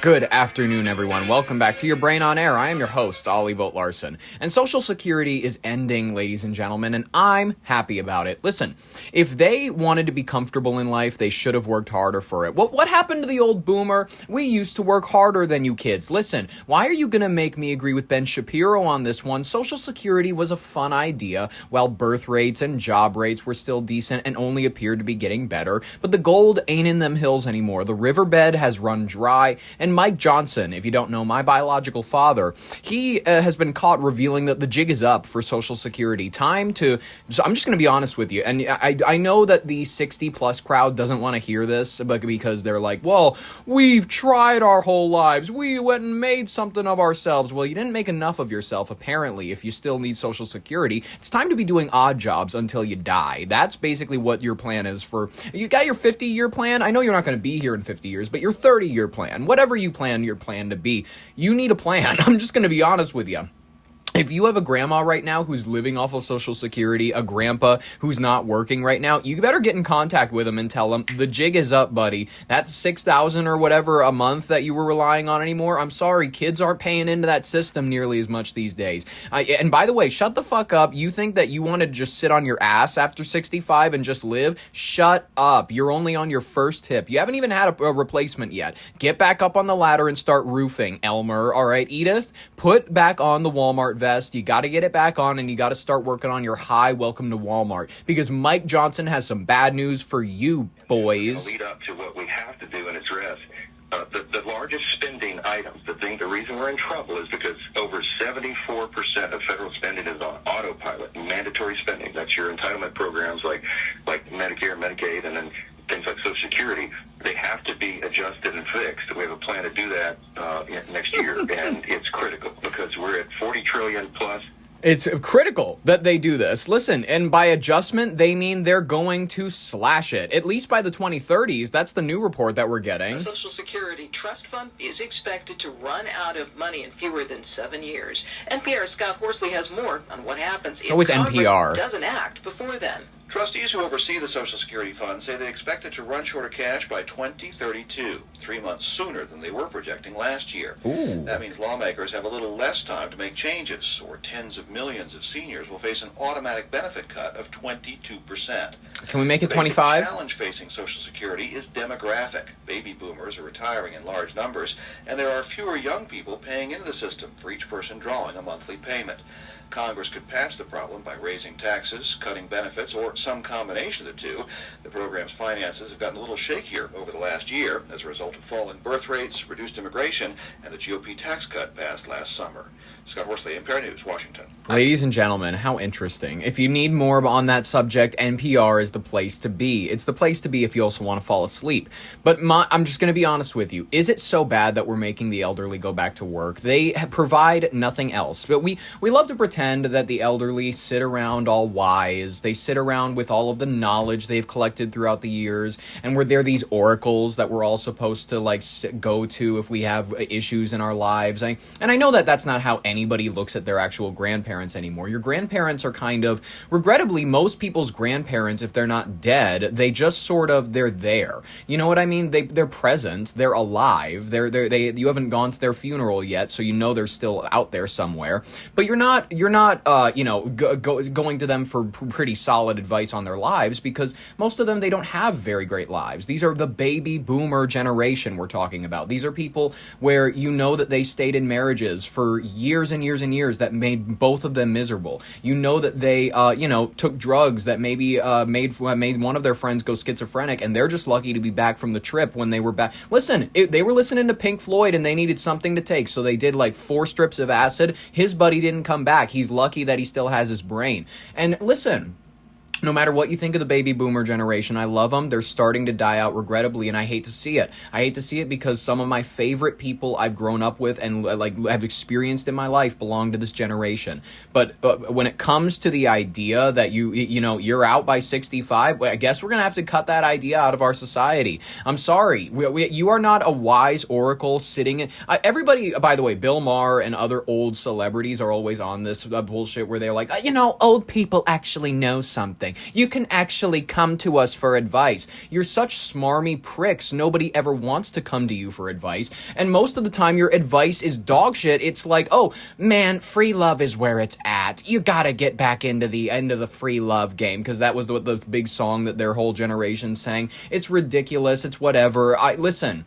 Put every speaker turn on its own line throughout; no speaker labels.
Good afternoon, everyone. Welcome back to Your Brain on Air. I am your host, Ollie Vogt Larson. And Social Security is ending, ladies and gentlemen, and I'm happy about it. Listen, if they wanted to be comfortable in life, they should have worked harder for it. What happened to the old boomer? We used to work harder than you kids. Listen, why are you going to make me agree with Ben Shapiro on this one? Social Security was a fun idea, while birth rates and job rates were still decent and only appeared to be getting better. But the gold ain't in them hills anymore. The riverbed has run dry, and Mike Johnson, if you don't know, my biological father, he has been caught revealing that the jig is up for Social Security. So I'm just going to be honest with you, and I know that the 60-plus crowd doesn't want to hear this, but because they're like, well, we've tried our whole lives. We went and made something of ourselves. Well, you didn't make enough of yourself, apparently, if you still need Social Security. It's time to be doing odd jobs until you die. That's basically what your plan is for. You got your 50-year plan? I know you're not going to be here in 50 years, but your 30-year plan, whatever you plan your plan to be, you need a plan. I'm just going to be honest with you. If you have a grandma right now who's living off of Social Security, a grandpa who's not working right now, you better get in contact with them and tell them, the jig is up, buddy. That's $6,000 or whatever a month that you were relying on anymore. I'm sorry, kids aren't paying into that system nearly as much these days. And by the way, shut the fuck up. You think that you want to just sit on your ass after 65 and just live? Shut up. You're only on your first hip. You haven't even had a replacement yet. Get back up on the ladder and start roofing, Elmer. All right, Edith, put back on the Walmart vest. You got to get it back on, and you got to start working on your high welcome to Walmart, because Mike Johnson has some bad news for you, boys.
Lead up to what we have to do and address. The largest spending items, the reason we're in trouble is because over 74% of federal spending is on autopilot, mandatory spending. That's your entitlement programs like Medicare, Medicaid, and then things like Social Security. They have to be adjusted and fixed. We have a plan to do that next year, and it's critical because we're at 40 trillion plus.
It's critical that they do this. Listen, and by adjustment, they mean they're going to slash it, at least by the 2030s. That's the new report that we're getting.
The Social Security Trust Fund is expected to run out of money in fewer than 7 years. NPR's Scott Horsley has more on what happens if
always
Congress
NPR.
doesn't act before then.
Trustees who oversee the Social Security Fund say they expect it to run short of cash by 2032, 3 months sooner than they were projecting last year.
Ooh.
That means lawmakers have a little less time to make changes, or tens of millions of seniors will face an automatic benefit cut of 22%.
Can we make it
The
25?
basic challenge facing Social Security is demographic. Baby boomers are retiring in large numbers, and there are fewer young people paying into the system for each person drawing a monthly payment. Congress could patch the problem by raising taxes, cutting benefits, or some combination of the two. The program's finances have gotten a little shakier over the last year as a result of falling birth rates, reduced immigration, and the GOP tax cut passed last summer. Scott Horsley, NPR News, Washington.
Ladies and gentlemen, how interesting. If you need more on that subject, NPR is the place to be. It's the place to be if you also want to fall asleep. But I'm just going to be honest with you. Is it so bad that we're making the elderly go back to work? They provide nothing else. But we love to pretend that the elderly sit around all wise. They sit around with all of the knowledge they've collected throughout the years. And they're these oracles that we're all supposed to go to if we have issues in our lives. And I know that that's not how anybody looks at their actual grandparents anymore. Your grandparents are kind of, regrettably, most people's grandparents, if they're not dead, they just sort of, they're there. You know what I mean? They're present. They're alive. You haven't gone to their funeral yet, so you know they're still out there somewhere. But you're not going to them for pretty solid advice on their lives, because most of them, they don't have very great lives. These are the baby boomer generation we're talking about. These are people where you know that they stayed in marriages for years and years and years that made both of them miserable. You know that they, took drugs that maybe made one of their friends go schizophrenic, and they're just lucky to be back from the trip when they were back. Listen, they were listening to Pink Floyd, and they needed something to take, so they did like 4 strips of acid. His buddy didn't come back. He's lucky that he still has his brain. And listen, no matter what you think of the baby boomer generation, I love them. They're starting to die out, regrettably, and I hate to see it. I hate to see it because some of my favorite people I've grown up with and have experienced in my life belong to this generation. But when it comes to the idea that you're out by 65, I guess we're gonna have to cut that idea out of our society. I'm sorry, you are not a wise oracle sitting in. Everybody, by the way, Bill Maher and other old celebrities are always on this bullshit where they're like, old people actually know something. anything. You can actually come to us for advice. You're such smarmy pricks. Nobody ever wants to come to you for advice. And most of the time, your advice is dog shit. It's like, oh, man, free love is where it's at. You gotta get back into the end of the free love game, because that was the big song that their whole generation sang. It's ridiculous. It's whatever. Listen.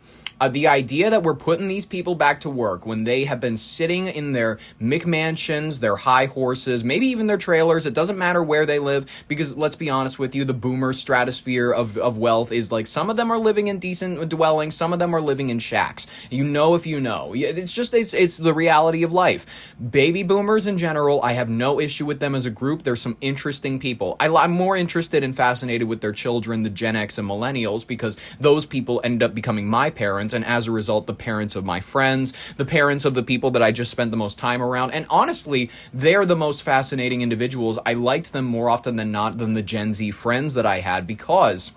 The idea that we're putting these people back to work when they have been sitting in their McMansions, their high horses, maybe even their trailers, it doesn't matter where they live, because let's be honest with you, the boomer stratosphere of wealth is like, some of them are living in decent dwellings, some of them are living in shacks. You know if you know. It's the reality of life. Baby boomers in general, I have no issue with them as a group. They're some interesting people. I'm more interested and fascinated with their children, the Gen X and millennials, because those people end up becoming my parents, and as a result, the parents of my friends, the parents of the people that I just spent the most time around. And honestly, they're the most fascinating individuals. I liked them more often than not than the Gen Z friends that I had, because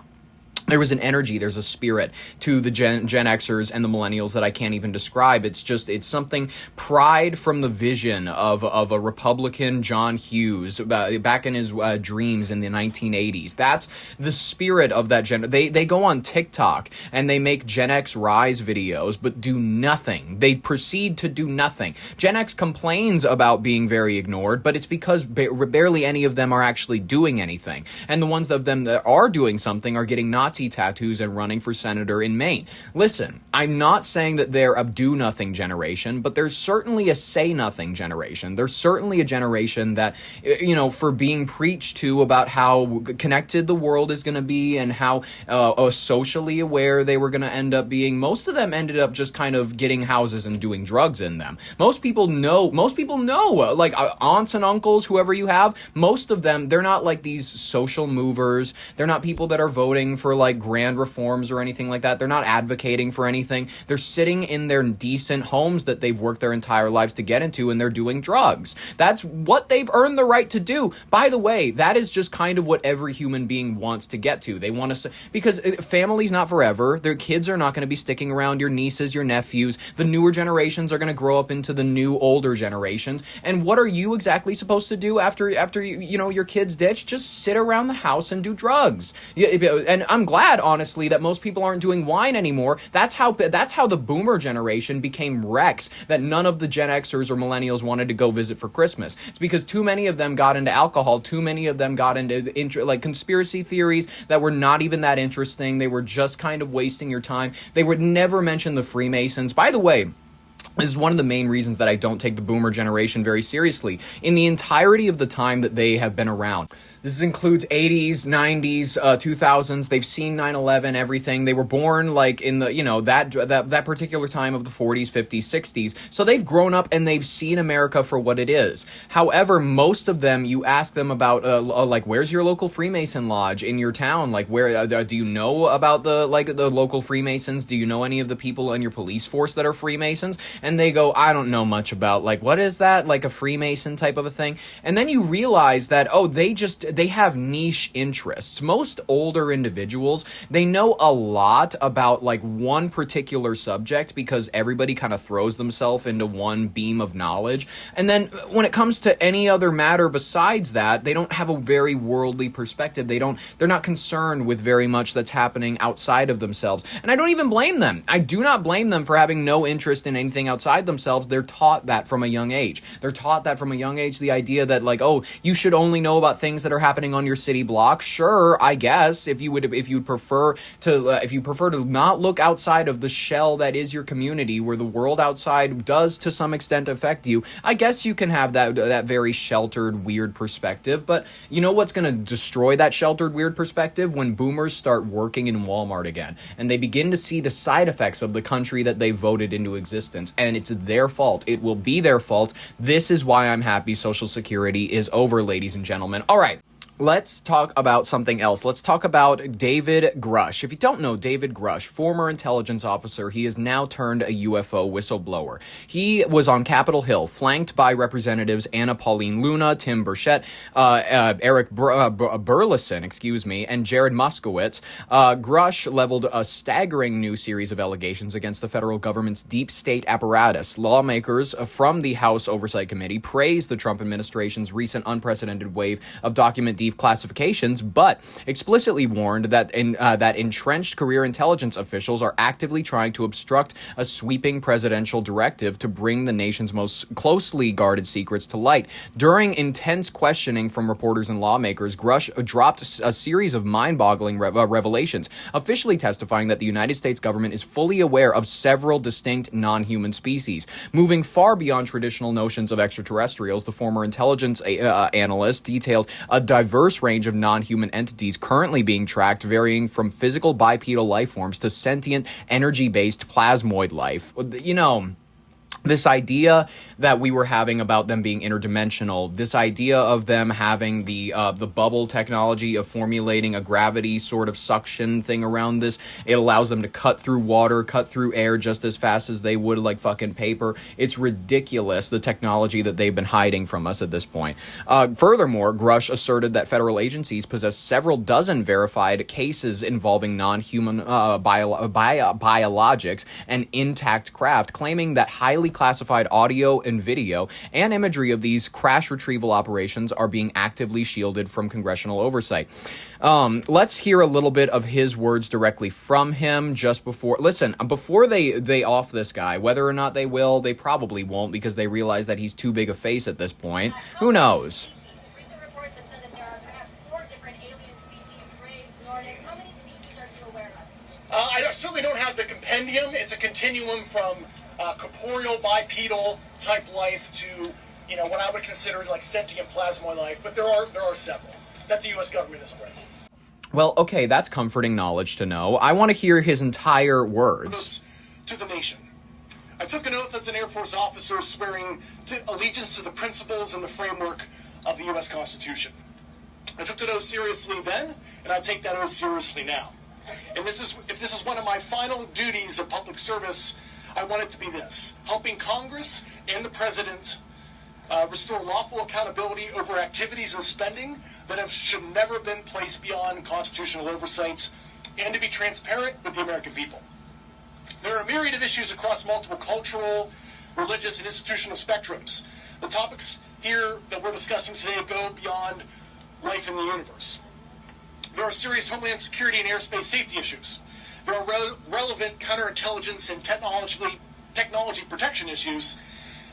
there was an energy, there's a spirit to the Gen Xers and the millennials that I can't even describe. It's something, pride from the vision of a Republican John Hughes back in his dreams in the 1980s. That's the spirit of that gen. They go on TikTok and they make Gen X Rise videos, but do nothing. They proceed to do nothing. Gen X complains about being very ignored, but it's because barely any of them are actually doing anything. And the ones of them that are doing something are getting Nazi tattoos and running for senator in Maine. Listen, I'm not saying that they're a do-nothing generation, but there's certainly a say-nothing generation. There's certainly a generation that, for being preached to about how connected the world is going to be and how socially aware they were going to end up being. Most of them ended up just kind of getting houses and doing drugs in them. Most people know, like aunts and uncles, whoever you have, most of them, they're not like these social movers. They're not people that are voting for like grand reforms or anything like that. They're not advocating for anything. They're sitting in their decent homes that they've worked their entire lives to get into, and they're doing drugs. That's what they've earned the right to do. By the way, that is just kind of what every human being wants to get to. They want to, because family's not forever. Their kids are not going to be sticking around. Your nieces, your nephews, the newer generations are going to grow up into the new older generations. And what are you exactly supposed to do after your kids ditch? Just sit around the house and do drugs. And I'm glad, honestly, that most people aren't doing wine anymore. That's how the boomer generation became wrecks that none of the Gen Xers or millennials wanted to go visit for Christmas. It's because too many of them got into alcohol. Too many of them got into conspiracy theories that were not even that interesting. They were just kind of wasting your time. They would never mention the Freemasons. By the way, this is one of the main reasons that I don't take the boomer generation very seriously. In the entirety of the time that they have been around, this includes 80s, 90s, 2000s. They've seen 9/11, everything. They were born like in the, that particular time of the 40s, 50s, 60s. So they've grown up and they've seen America for what it is. However, most of them, you ask them about, like, where's your local Freemason lodge in your town? Like, where do you know about the local Freemasons? Do you know any of the people in your police force that are Freemasons? And they go, I don't know much about, like, what is that? Like a Freemason type of a thing? And then you realize that, they have niche interests. Most older individuals, they know a lot about like one particular subject because everybody kind of throws themselves into one beam of knowledge. And then when it comes to any other matter besides that, they don't have a very worldly perspective. They're not concerned with very much that's happening outside of themselves. And I don't even blame them. I do not blame them for having no interest in anything outside themselves. They're taught that from a young age. The idea that like, oh, you should only know about things that are happening on your city block. Sure, I guess if you prefer to not look outside of the shell that is your community, where the world outside does to some extent affect you, I guess you can have that very sheltered, weird perspective. But you know what's going to destroy that sheltered, weird perspective? When boomers start working in Walmart again, and they begin to see the side effects of the country that they voted into existence, and it's their fault. It will be their fault. This is why I'm happy Social Security is over, ladies and gentlemen. All right. Let's talk about something else. Let's talk about David Grush. If you don't know David Grush, former intelligence officer, he is now turned a UFO whistleblower. He was on Capitol Hill, flanked by Representatives Anna Pauline Luna, Tim Burchett, Eric Burleson, and Jared Moskowitz. Grush leveled a staggering new series of allegations against the federal government's deep state apparatus. Lawmakers from the House Oversight Committee praised the Trump administration's recent unprecedented wave of document receive classifications, but explicitly warned that that entrenched career intelligence officials are actively trying to obstruct a sweeping presidential directive to bring the nation's most closely guarded secrets to light. During intense questioning from reporters and lawmakers, Grush dropped a series of mind-boggling revelations, officially testifying that the United States government is fully aware of several distinct non-human species. Moving far beyond traditional notions of extraterrestrials, the former intelligence analyst detailed a diverse range of non-human entities currently being tracked, varying from physical bipedal life forms to sentient, energy-based plasmoid life. You know, this idea that we were having about them being interdimensional, this idea of them having the bubble technology of formulating a gravity sort of suction thing around this, it allows them to cut through water, cut through air just as fast as they would like fucking paper. It's ridiculous, the technology that they've been hiding from us at this point. Furthermore, Grush asserted that federal agencies possess several dozen verified cases involving non-human biologics and intact craft, claiming that highly classified audio and video and imagery of these crash retrieval operations are being actively shielded from congressional oversight. Let's hear a little bit of his words directly from him just before. Listen, before they off this guy, whether or not they will, they probably won't because they realize that he's too big a face at this point. Who knows?
Recent reports have said that there are perhaps 4 different alien species, rays, Nordics. How many species are you aware of?
I certainly don't have the compendium. It's a continuum from corporeal bipedal type life to, you know, what I would consider like sentient plasmoid life, but there are several that the U.S. government is aware of.
Well, okay, that's comforting knowledge to know. I want to hear his entire words.
To the nation. I took an oath as an Air Force officer swearing allegiance to the principles and the framework of the U.S. Constitution. I took that oath seriously then, and I take that oath seriously now. And if this is one of my final duties of public service, I want it to be this: helping Congress and the President restore lawful accountability over activities and spending that should never have been placed beyond constitutional oversight, and to be transparent with the American people. There are a myriad of issues across multiple cultural, religious, and institutional spectrums. The topics here that we're discussing today go beyond life in the universe. There are serious homeland security and airspace safety issues. There are relevant counterintelligence and technology protection issues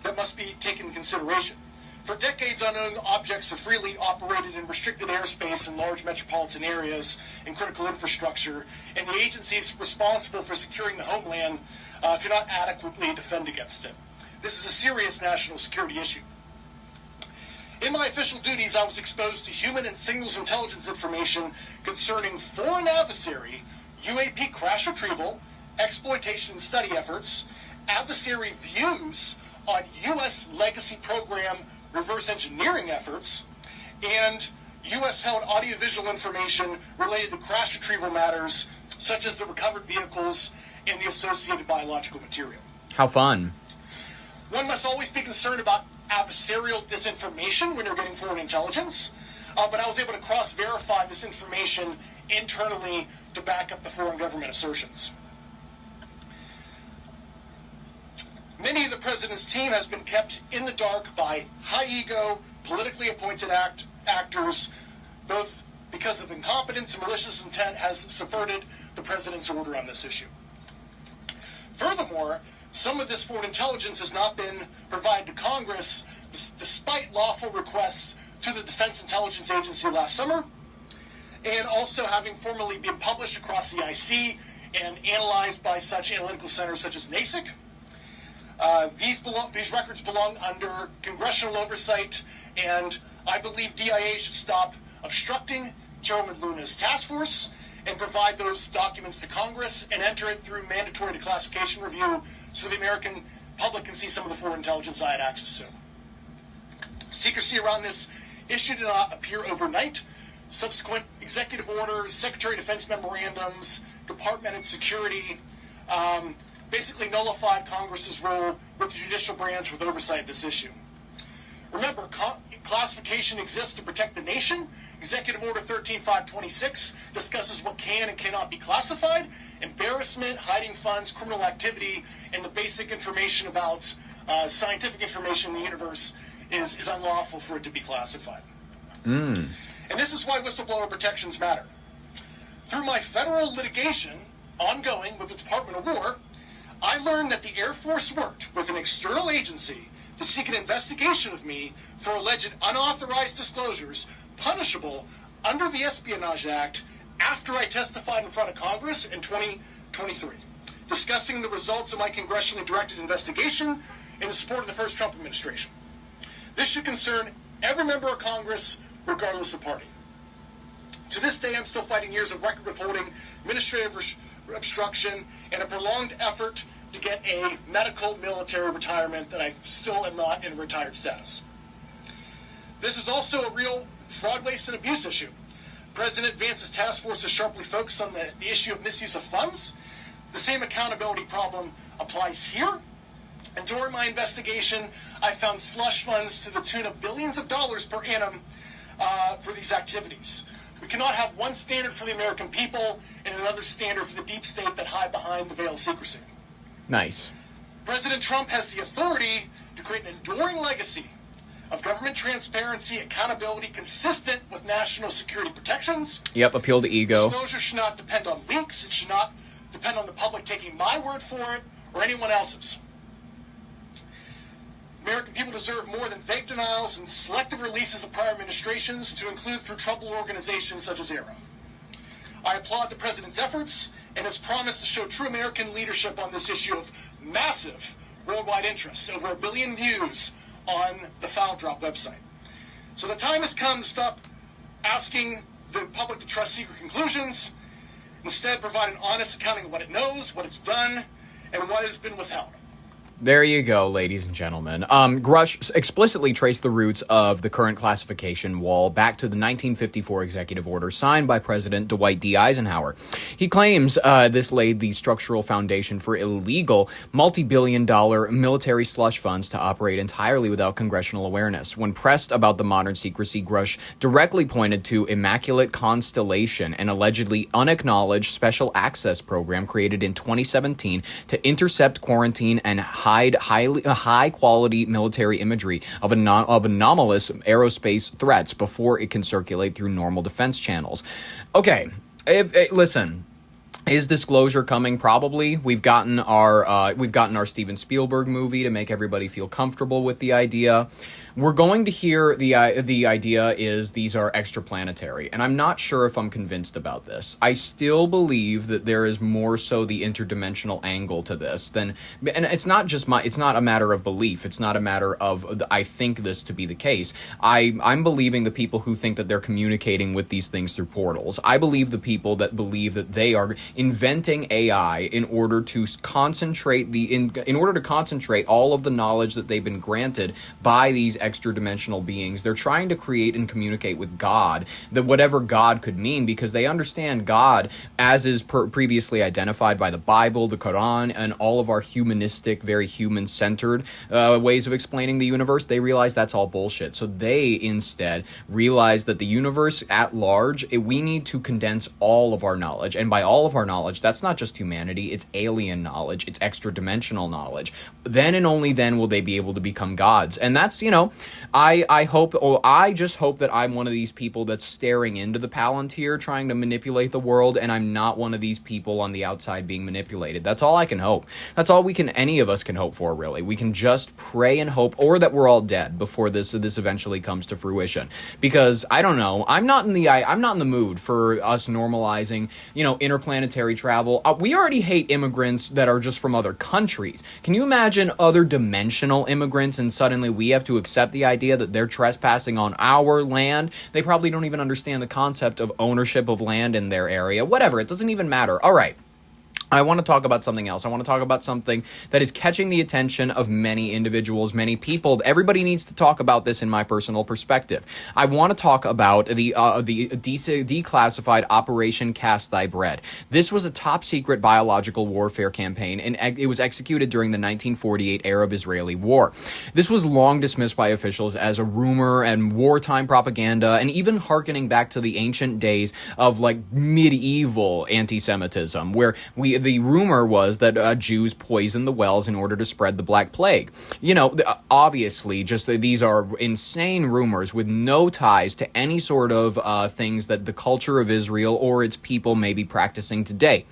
that must be taken into consideration. For decades, unknown objects have freely operated in restricted airspace in large metropolitan areas and critical infrastructure, and the agencies responsible for securing the homeland cannot adequately defend against it. This is a serious national security issue. In my official duties, I was exposed to human and signals intelligence information concerning foreign adversary UAP crash retrieval, exploitation and study efforts, adversary views on U.S. legacy program reverse engineering efforts, and U.S.-held audiovisual information related to crash retrieval matters, such as the recovered vehicles and the associated biological material.
How fun.
One must always be concerned about adversarial disinformation when you're getting foreign intelligence, but I was able to cross-verify this information internally to back up the foreign government assertions. Many of the president's team has been kept in the dark by high-ego, politically appointed actors, both because of incompetence and malicious intent has subverted the president's order on this issue. Furthermore, some of this foreign intelligence has not been provided to Congress despite lawful requests to the Defense Intelligence Agency last summer, and also having formally been published across the IC and analyzed by such analytical centers such as NASIC. These records belong under congressional oversight, and I believe DIA should stop obstructing Chairman Luna's task force and provide those documents to Congress and enter it through mandatory declassification review so the American public can see some of the foreign intelligence I had access to. Secrecy around this issue did not appear overnight. Subsequent executive orders, Secretary of Defense memorandums, departmented security, basically nullified Congress's role with the judicial branch with oversight of this issue. Remember, classification exists to protect the nation. Executive Order 13526 discusses what can and cannot be classified. Embarrassment, hiding funds, criminal activity, and the basic information about scientific information in the universe is unlawful for it to be classified. And this is why whistleblower protections matter. Through my federal litigation ongoing with the Department of War, I learned that the Air Force worked with an external agency to seek an investigation of me for alleged unauthorized disclosures punishable under the Espionage Act after I testified in front of Congress in 2023, discussing the results of my congressionally directed investigation in support of the first Trump administration. This should concern every member of Congress, regardless of party. To this day, I'm still fighting years of record withholding, administrative obstruction, and a prolonged effort to get a medical military retirement that I still am not in retired status. This is also a real fraud, waste, and abuse issue. President Vance's task force is sharply focused on the issue of misuse of funds. The same accountability problem applies here. And during my investigation, I found slush funds to the tune of billions of dollars per annum for these activities. We cannot have one standard for the American people and another standard for the deep state that hide behind the veil of secrecy.
Nice.
President Trump has the authority to create an enduring legacy of government transparency, accountability consistent with national security protections.
Yep, appeal to ego.
Disclosure should not depend on leaks. It should not depend on the public taking my word for it or anyone else's. American people deserve more than vague denials and selective releases of prior administrations, to include through troubled organizations such as ARROW. I applaud the President's efforts and his promise to show true American leadership on this issue of massive worldwide interest, over 1 billion views on the Foul Drop website. So the time has come to stop asking the public to trust secret conclusions, instead provide an honest accounting of what it knows, what it's done, and what has been withheld.
There you go, ladies and gentlemen. Grush explicitly traced the roots of the current classification wall back to the 1954 executive order signed by President Dwight D. Eisenhower. He claims this laid the structural foundation for illegal, multi-billion-dollar military slush funds to operate entirely without congressional awareness. When pressed about the modern secrecy, Grush directly pointed to Immaculate Constellation, an allegedly unacknowledged special access program created in 2017 to intercept, quarantine, and hide high-quality military imagery of anomalous aerospace threats before it can circulate through normal defense channels. Okay, listen. Is disclosure coming? Probably. We've gotten our Steven Spielberg movie to make everybody feel comfortable with the idea. We're going to hear the idea is these are extraplanetary, and I'm not sure if I'm convinced about this. I still believe that there is more so the interdimensional angle to this than, and it's not a matter of belief. It's not a matter of I think this to be the case. I'm believing the people who think that they're communicating with these things through portals. I believe the people that believe that they are inventing AI in order to concentrate in order to concentrate all of the knowledge that they've been granted by these extra-dimensional beings. They're trying to create and communicate with God, that whatever God could mean, because they understand God as is previously identified by the Bible, the Quran, and all of our humanistic, very human-centered ways of explaining the universe. They realize that's all bullshit. So they instead realize that the universe at large, we need to condense all of our knowledge. And by all of our knowledge, that's not just humanity, it's alien knowledge, it's extra-dimensional knowledge. Then and only then will they be able to become gods. And that's, I just hope that I'm one of these people that's staring into the Palantir trying to manipulate the world, and I'm not one of these people on the outside being manipulated. That's all I can hope. That's all any of us can hope for, really. We can just pray and hope, or that we're all dead before this eventually comes to fruition. Because, I don't know, I'm not in the mood for us normalizing, interplanetary travel. We already hate immigrants that are just from other countries. Can you imagine other dimensional immigrants, and suddenly we have to accept the idea that they're trespassing on our land? They probably don't even understand the concept of ownership of land in their area. Whatever, it doesn't even matter. All right. I want to talk about something else. I want to talk about something that is catching the attention of many individuals, many people. Everybody needs to talk about this in my personal perspective. I want to talk about the declassified Operation Cast Thy Bread. This was a top-secret biological warfare campaign, and it was executed during the 1948 Arab-Israeli War. This was long dismissed by officials as a rumor and wartime propaganda, and even hearkening back to the ancient days of, medieval anti-Semitism, where we the rumor was that Jews poisoned the wells in order to spread the Black Plague. You know, obviously, just these are insane rumors with no ties to any sort of things that the culture of Israel or its people may be practicing today.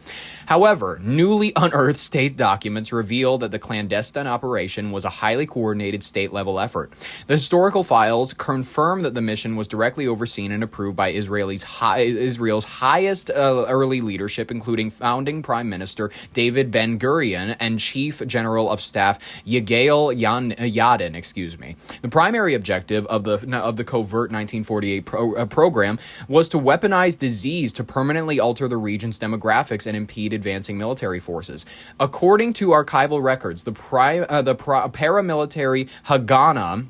However, newly unearthed state documents reveal that the clandestine operation was a highly coordinated state-level effort. The historical files confirm that the mission was directly overseen and approved by Israel's highest early leadership, including founding Prime Minister David Ben-Gurion and Chief General of Staff Yigael Yadin. The primary objective of the covert 1948 program was to weaponize disease to permanently alter the region's demographics and impede advancing military forces. According to archival records, the paramilitary Haganah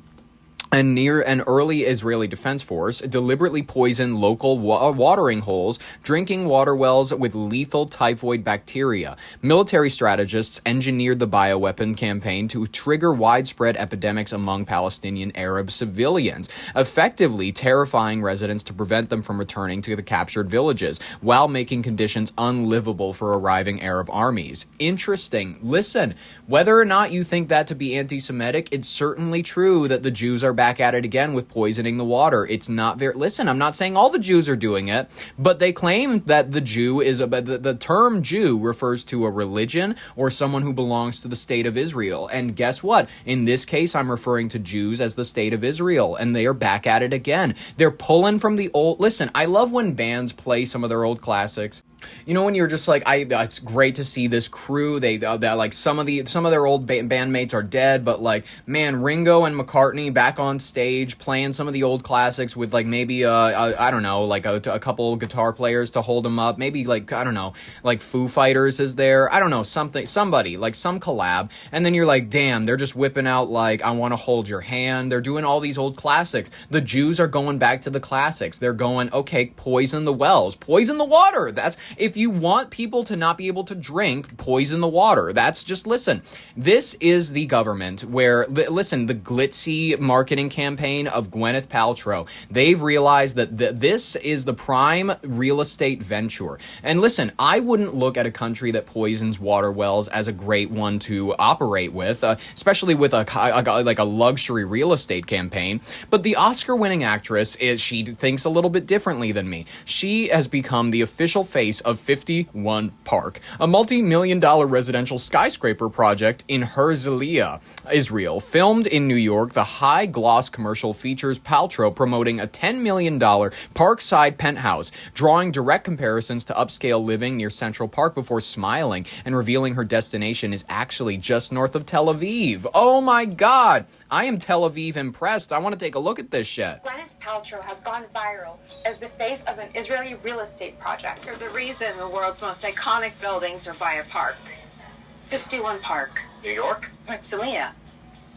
and near an early Israeli defense force deliberately poisoned local watering holes, drinking water wells with lethal typhoid bacteria. Military strategists engineered the bioweapon campaign to trigger widespread epidemics among Palestinian Arab civilians, effectively terrifying residents to prevent them from returning to the captured villages, while making conditions unlivable for arriving Arab armies. Interesting. Listen, whether or not you think that to be anti-Semitic, it's certainly true that the Jews are back at it again with poisoning the water. It's not very... Listen, I'm not saying all the Jews are doing it, but they claim that the Jew is... The term Jew refers to a religion or someone who belongs to the state of Israel. And guess what? In this case, I'm referring to Jews as the state of Israel, and they are back at it again. They're pulling from the old... Listen, I love when bands play some of their old classics. You know, when you're just like, it's great to see this crew. They like some of their old bandmates are dead, but like, man, Ringo and McCartney back on stage playing some of the old classics with like maybe I don't know, like a couple guitar players to hold them up. Maybe like, I don't know, like Foo Fighters is there. I don't know, somebody like some collab, and then you're like, damn, they're just whipping out like I Want to Hold Your Hand. They're doing all these old classics. The Jews are going back to the classics. They're going, okay, poison the wells, poison the water. That's... If you want people to not be able to drink, poison the water. That's just, listen, this is the government where, listen, the glitzy marketing campaign of Gwyneth Paltrow, they've realized that this is the prime real estate venture. And listen, I wouldn't look at a country that poisons water wells as a great one to operate with, especially with like a luxury real estate campaign. But the Oscar-winning actress, she thinks a little bit differently than me. She has become the official face of 51 Park, a multi-million-dollar residential skyscraper project in Herzliya, Israel. Filmed in New York, the high-gloss commercial features Paltrow promoting a $10 million parkside penthouse, drawing direct comparisons to upscale living near Central Park before smiling and revealing her destination is actually just north of Tel Aviv. Oh my God! I am Tel Aviv impressed. I want to take a look at this shit.
Gwyneth Paltrow has gone viral as the face of an Israeli real estate project.
There's a reason the world's most iconic buildings are by a park. 51 Park.
New York?
Herzliya,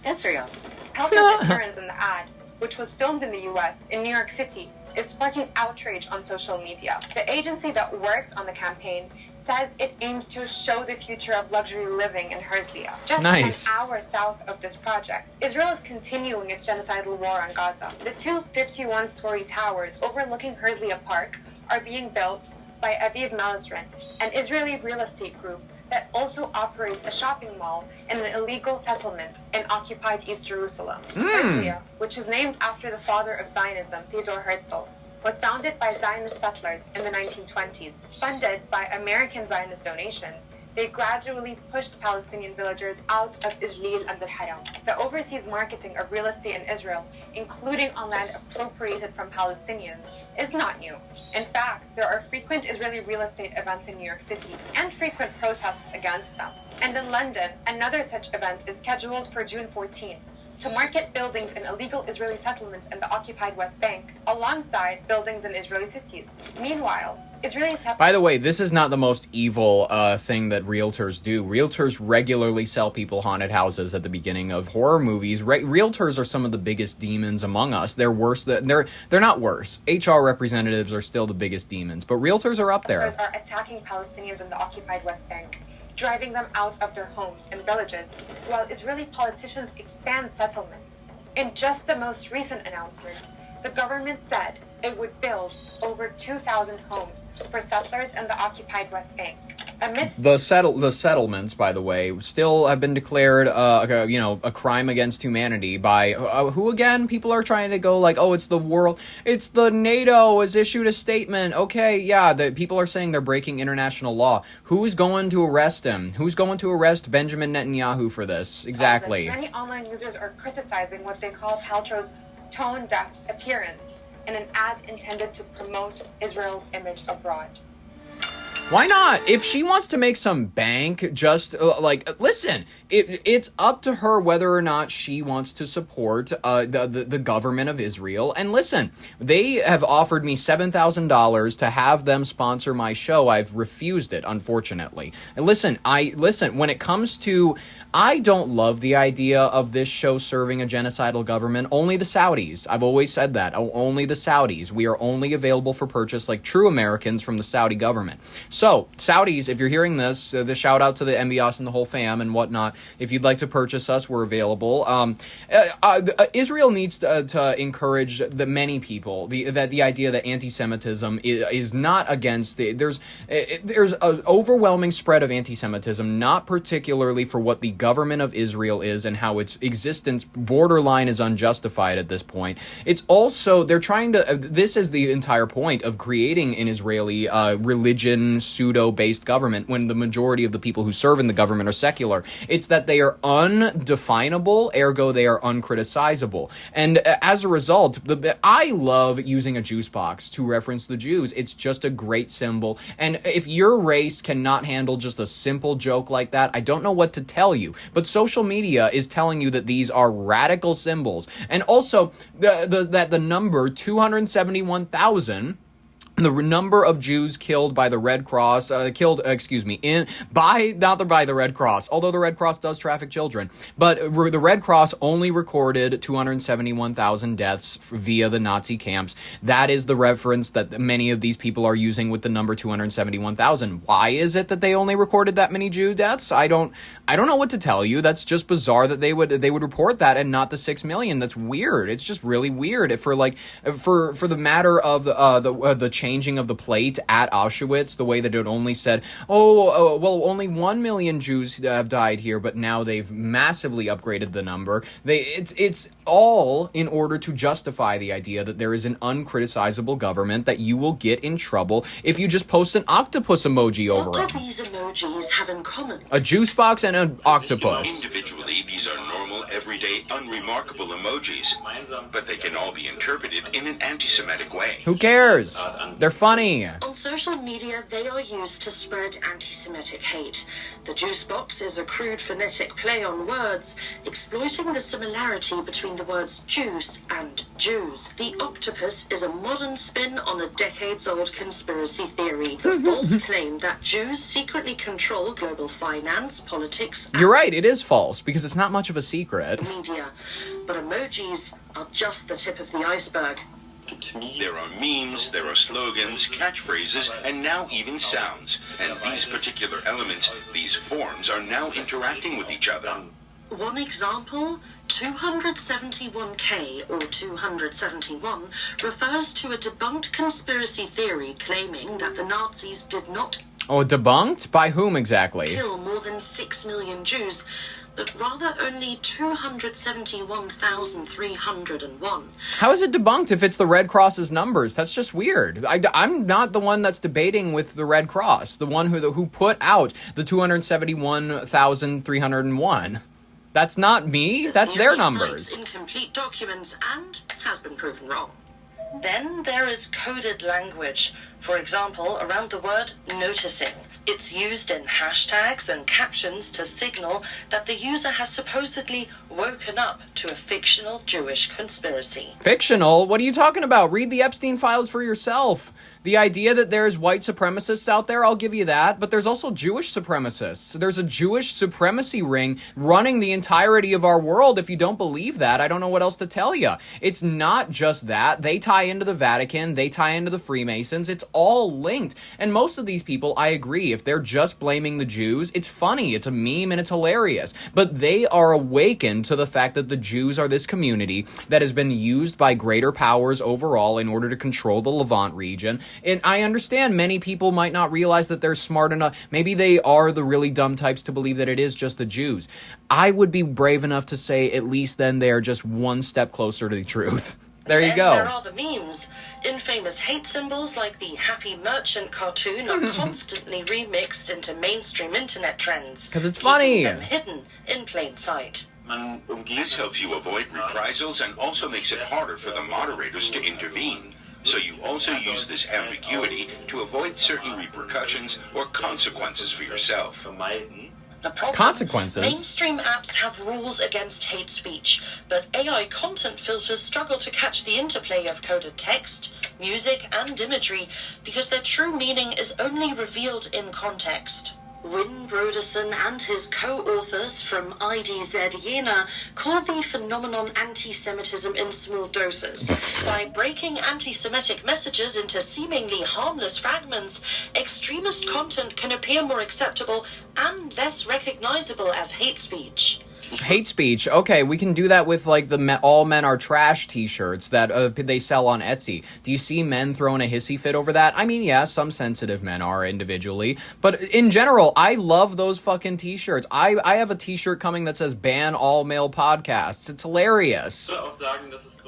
Israel.
Paltrow's appearance in the ad, which was filmed in the U.S. in New York City, is sparking outrage on social media. The agency that worked on the campaign says it aims to show the future of luxury living in Herzliya. Just an hour south of this project, Israel is continuing its genocidal war on Gaza. The two 51-story towers overlooking Herzliya Park are being built by Aviv Malazrin, an Israeli real estate group that also operates a shopping mall in an illegal settlement in occupied East Jerusalem. Herzliya, which is named after the father of Zionism, Theodor Herzl, was founded by Zionist settlers in the 1920s. Funded by American Zionist donations, they gradually pushed Palestinian villagers out of Ijlil and al-Haram. The overseas marketing of real estate in Israel, including on land appropriated from Palestinians, is not new. In fact, there are frequent Israeli real estate events in New York City and frequent protests against them. And in London, another such event is scheduled for June 14, to market buildings in illegal Israeli settlements in the occupied West Bank, alongside buildings in Israeli cities. Meanwhile, Israelis have...
By the way, this is not the most evil thing that realtors do. Realtors regularly sell people haunted houses at the beginning of horror movies. Realtors are some of the biggest demons among us. They're worse than... They're not worse. HR representatives are still the biggest demons, but realtors are up there.
...are attacking Palestinians in the occupied West Bank, driving them out of their homes and villages, while Israeli politicians expand settlements. In just the most recent announcement, the government said it would build over 2,000 homes for settlers in the occupied West Bank. Amidst
The settlements, by the way, still have been declared, a crime against humanity by who again? People are trying to go like, oh, it's the world, it's the NATO has issued a statement. Okay, yeah, the people are saying they're breaking international law. Who's going to arrest him? Who's going to arrest Benjamin Netanyahu for this? Exactly.
Many online users are criticizing what they call Paltrow's tone-deaf appearance in an ad intended to promote Israel's image abroad.
Why not? If she wants to make some bank, just listen, it's up to her whether or not she wants to support the government of Israel. And listen, they have offered me $7,000 to have them sponsor my show. I've refused it, unfortunately. And listen, when it comes to, I don't love the idea of this show serving a genocidal government. Only the Saudis. I've always said that. Only the Saudis. We are only available for purchase like true Americans from the Saudi government. So, Saudis, if you're hearing this, the shout out to the MBS and the whole fam and whatnot. If you'd like to purchase us, we're available. Israel needs to encourage the many people the idea that anti-Semitism is not against there's an overwhelming spread of anti-Semitism, not particularly for what the government of Israel is and how its existence borderline is unjustified at this point. It's also they're trying to. This is the entire point of creating an Israeli religion pseudo-based government when the majority of the people who serve in the government are secular. It's that they are undefinable, ergo they are uncriticizable. And as a result, I love using a juice box to reference the Jews. It's just a great symbol. And if your race cannot handle just a simple joke like that, I don't know what to tell you. But social media is telling you that these are radical symbols. And also, that the number 271,000... the number of Jews killed by the Red Cross, not by the Red Cross, although the Red Cross does traffic children, but the Red Cross only recorded 271,000 deaths via the Nazi camps. That is the reference that many of these people are using with the number 271,000. Why is it that they only recorded that many Jew deaths? I don't know what to tell you. That's just bizarre that they would report that and not the 6 million. That's weird. It's just really weird. For the matter of the changing of the plate at Auschwitz, the way that it only said, only 1 million Jews have died here, but now they've massively upgraded the number. It's all in order to justify the idea that there is an uncriticizable government, that you will get in trouble if you just post an octopus emoji over it.
What do these emojis have in common?
A juice box and an octopus.
Individually, these are normal, everyday, unremarkable emojis, but they can all be interpreted in an anti-Semitic way.
Who cares? They're funny.
On social media, they are used to spread anti-Semitic hate. The juice box is a crude phonetic play on words, exploiting the similarity between the words juice and Jews. The octopus is a modern spin on a decades-old conspiracy theory. The false claim that Jews secretly control global finance, politics, and
You're right, it is false, because it's not much of a secret.
media. But emojis are just the tip of the iceberg.
There are memes, there are slogans, catchphrases, and now even sounds. And these particular elements, these forms, are now interacting with each other.
One example, 271K or 271 refers to a debunked conspiracy theory claiming that the Nazis did not
Oh, debunked? By whom exactly?
kill more than 6 million Jews, but rather only 271,301.
How is it debunked if it's the Red Cross's numbers? That's just weird. I'm not the one that's debating with the Red Cross, the one who put out the 271,301. That's not me. That's their numbers.
Cites incomplete documents and has been proven wrong. Then there is coded language. For example, around the word noticing. It's used in hashtags and captions to signal that the user has supposedly woken up to a fictional Jewish conspiracy.
Fictional? What are you talking about? Read the Epstein files for yourself. The idea that there's white supremacists out there, I'll give you that, but there's also Jewish supremacists. There's a Jewish supremacy ring running the entirety of our world. If you don't believe that, I don't know what else to tell you. It's not just that. They tie into the Vatican. They tie into the Freemasons. It's all linked. And most of these people, I agree, if they're just blaming the Jews, it's funny, it's a meme, and it's hilarious. But they are awakened to the fact that the Jews are this community that has been used by greater powers overall in order to control the Levant region. And I understand many people might not realize that they're smart enough. Maybe they are the really dumb types to believe that it is just the Jews. I would be brave enough to say at least then they're just one step closer to the truth. There you go.
There are the memes. Infamous hate symbols like the Happy Merchant cartoon are constantly remixed into mainstream internet trends.
Because it's funny.
Keeping them hidden in plain sight.
This helps you avoid reprisals and also makes it harder for the moderators to intervene. So you also use this ambiguity to avoid certain repercussions or consequences for yourself.
The problem,
consequences.
Mainstream apps have rules against hate speech, but AI content filters struggle to catch the interplay of coded text, music, and imagery because their true meaning is only revealed in context.
Wynne Broderson and his co-authors from IDZ Jena call the phenomenon anti-Semitism in small doses.
By breaking anti-Semitic messages into seemingly harmless fragments, extremist content can appear more acceptable and less recognizable as hate speech.
Hate speech. Okay, we can do that with like the All Men Are Trash t-shirts that they sell on Etsy. Do you see men throwing a hissy fit over that? I mean, yeah, some sensitive men are individually, but in general, I love those fucking t-shirts. I have a t-shirt coming that says ban all male podcasts. It's hilarious.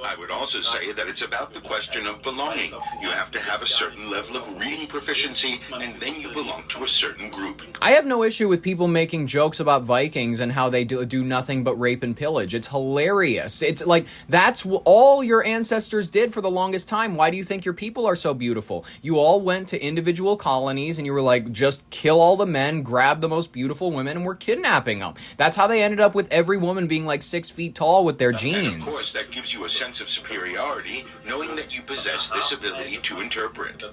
I would also say that it's about the question of belonging. You have to have a certain level of reading proficiency, and then you belong to a certain group.
I have no issue with people making jokes about Vikings and how they do nothing but rape and pillage. It's hilarious. It's like, that's all your ancestors did for the longest time. Why do you think your people are so beautiful? You all went to individual colonies and you were like, just kill all the men, grab the most beautiful women, and we're kidnapping them. That's how they ended up with every woman being like 6 feet tall with their genes.
And of course, that gives you a sense of superiority, knowing that you possess this ability to interpret.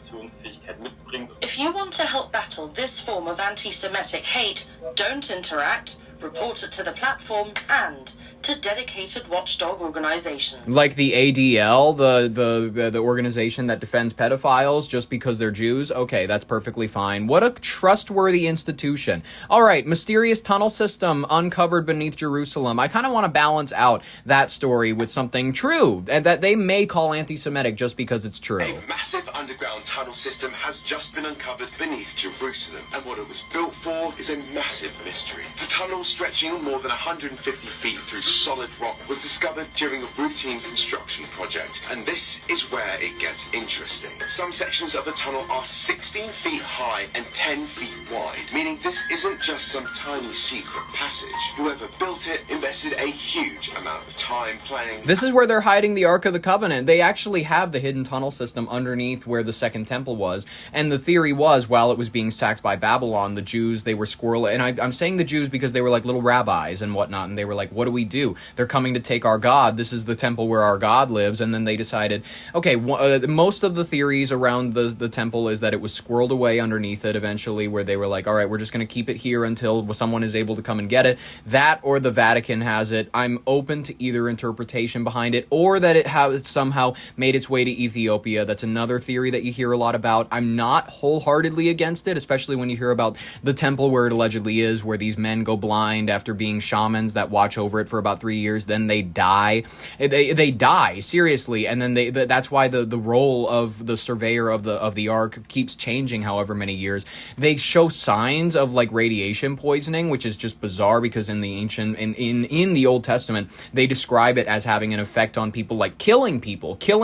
If you want to help battle this form of anti-Semitic hate, don't interact, report it to the platform, and to dedicated watchdog organizations.
Like the ADL, the organization that defends pedophiles just because they're Jews? Okay, that's perfectly fine. What a trustworthy institution. All right, mysterious tunnel system uncovered beneath Jerusalem. I kind of want to balance out that story with something true, and that they may call anti-Semitic just because it's true.
A massive underground tunnel system has just been uncovered beneath Jerusalem, and what it was built for is a massive mystery. The tunnel, stretching more than 150 feet through solid rock, was discovered during a routine construction project, and this is where it gets interesting. Some sections of the tunnel are 16 feet high and 10 feet wide, meaning this isn't just some tiny secret passage. Whoever built it invested a huge amount of time planning.
This is where they're hiding the Ark of the Covenant. They actually have the hidden tunnel system underneath where the Second Temple was, and the theory was, while it was being sacked by Babylon, the Jews, they were squirrel, and I'm saying the Jews because they were like little rabbis and whatnot, and they were like, what do we do? They're coming to take our God. This is the temple where our God lives. And then they decided, okay, most of the theories around the temple is that it was squirreled away underneath it eventually, where they were like, all right, we're just going to keep it here until someone is able to come and get it. That or the Vatican has it. I'm open to either interpretation behind it, or that it has somehow made its way to Ethiopia. That's another theory that you hear a lot about. I'm not wholeheartedly against it, especially when you hear about the temple where it allegedly is, where these men go blind after being shamans that watch over it for about 3 years, then they die. They die, seriously, and then that's why the role of the surveyor of the Ark keeps changing however many years. They show signs of like radiation poisoning, which is just bizarre because in the ancient in the Old Testament, they describe it as having an effect on people, like killing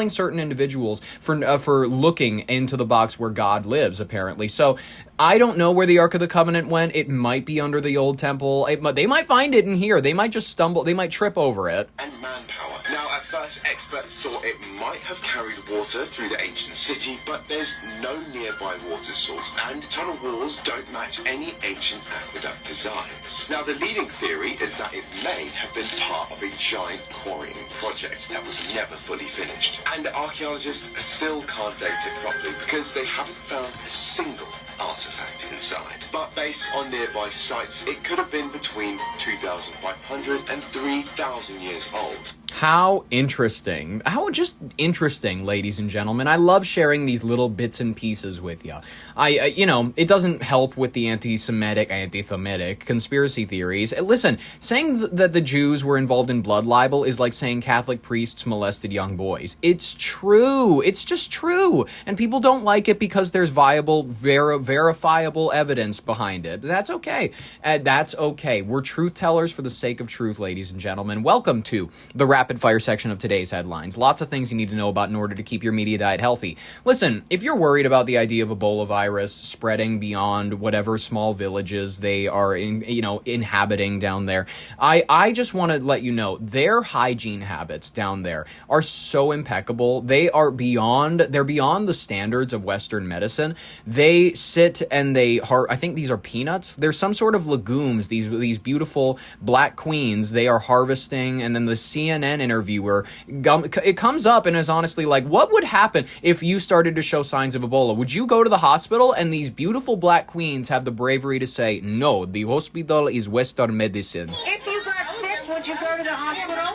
certain individuals for looking into the box where God lives, apparently. So I don't know where the Ark of the Covenant went. It might be under the old temple. They might find it in here. They might just stumble. They might trip over it.
And manpower. Now, at first, experts thought it might have carried water through the ancient city, but there's no nearby water source, and tunnel walls don't match any ancient aqueduct designs. Now, the leading theory is that it may have been part of a giant quarrying project that was never fully finished. And archaeologists still can't date it properly because they haven't found a single artifact inside. But based on nearby sites, it could have been between 2,500 and 3,000 years old.
How interesting. How just interesting, ladies and gentlemen. I love sharing these little bits and pieces with you. It doesn't help with the anti-Semitic conspiracy theories. Listen, saying that the Jews were involved in blood libel is like saying Catholic priests molested young boys. It's true. It's just true. And people don't like it because there's viable, verifiable evidence behind it. That's okay. That's okay. We're truth tellers for the sake of truth, ladies and gentlemen. Welcome to the rapid fire section of today's headlines. Lots of things you need to know about in order to keep your media diet healthy. Listen, if you're worried about the idea of Ebola virus spreading beyond whatever small villages they are inhabiting down there, I just want to let you know their hygiene habits down there are so impeccable. They're beyond the standards of Western medicine. They sit and I think these are peanuts. There's some sort of legumes, these beautiful black queens they are harvesting, and then the CNN interviewer, it comes up and is honestly like, what would happen if you started to show signs of Ebola? Would you go to the hospital? And these beautiful black queens have the bravery to say, no, the hospital is Western medicine.
If you got sick, would you go to the hospital?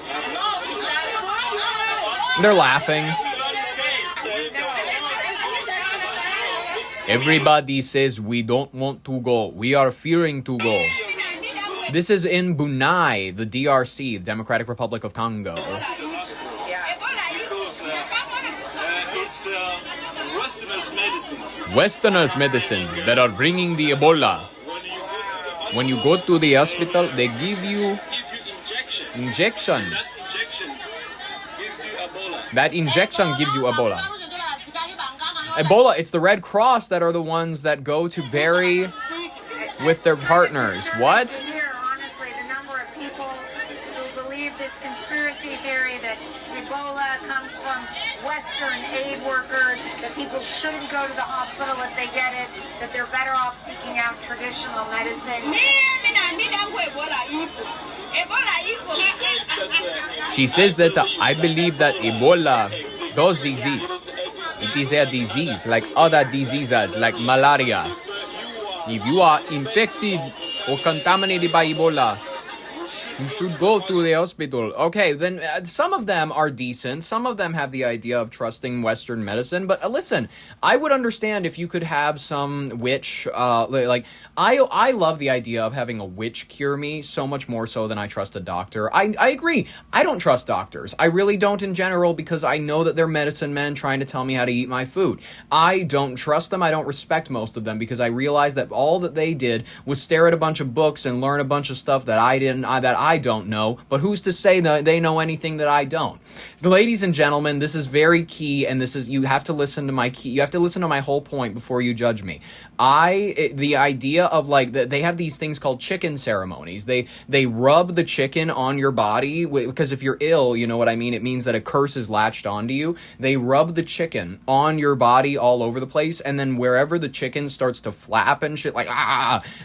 They're laughing. Everybody says we don't want to go. We are fearing to go. This is in Bunai, the DRC, the Democratic Republic of Congo.
It's
Westerners' medicine that are bringing the Ebola. When you go to the hospital, they give you injection. That injection gives you Ebola. Ebola, it's the Red Cross that are the ones that go to bury with their partners. What?
Honestly, the number of people who believe this conspiracy theory that Ebola comes from Western aid workers, that people shouldn't go to the hospital if they get it, that they're better off seeking out traditional medicine.
She says that I believe that Ebola does exist. It is a disease like other diseases like malaria. If you are infected or contaminated by Ebola, you should go to the hospital. Okay, then some of them are decent. Some of them have the idea of trusting Western medicine. But listen, I would understand if you could have some witch, I love the idea of having a witch cure me so much more so than I trust a doctor. I agree. I don't trust doctors. I really don't in general because I know that they're medicine men trying to tell me how to eat my food. I don't trust them. I don't respect most of them because I realize that all that they did was stare at a bunch of books and learn a bunch of stuff that I don't know, but who's to say that they know anything that I don't? Ladies and gentlemen, this is very key, and you have to listen to my whole point before you judge me. The idea of they have these things called chicken ceremonies. They rub the chicken on your body because if you're ill, you know what I mean? It means that a curse is latched onto you. They rub the chicken on your body all over the place, and then wherever the chicken starts to flap and shit,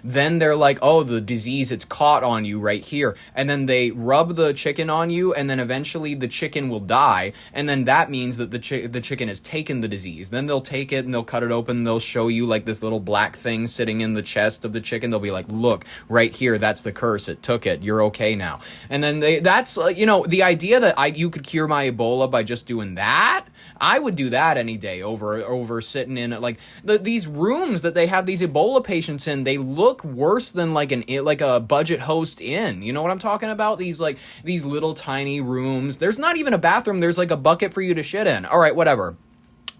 then they're like, oh, the disease, it's caught on you right here. And then they rub the chicken on you, and then eventually the chicken will die, and then that means that the chicken has taken the disease. Then they'll take it and they'll cut it open, and they'll show you this little black thing sitting in the chest of the chicken. They'll be like, look, right here, that's the curse. It took it. You're okay now. And then the idea that you could cure my Ebola by just doing that, I would do that any day over sitting in these rooms that they have these Ebola patients in. They look worse than a budget host inn. You know what I'm talking about? These little tiny rooms. There's not even a bathroom. There's a bucket for you to shit in. All right, whatever.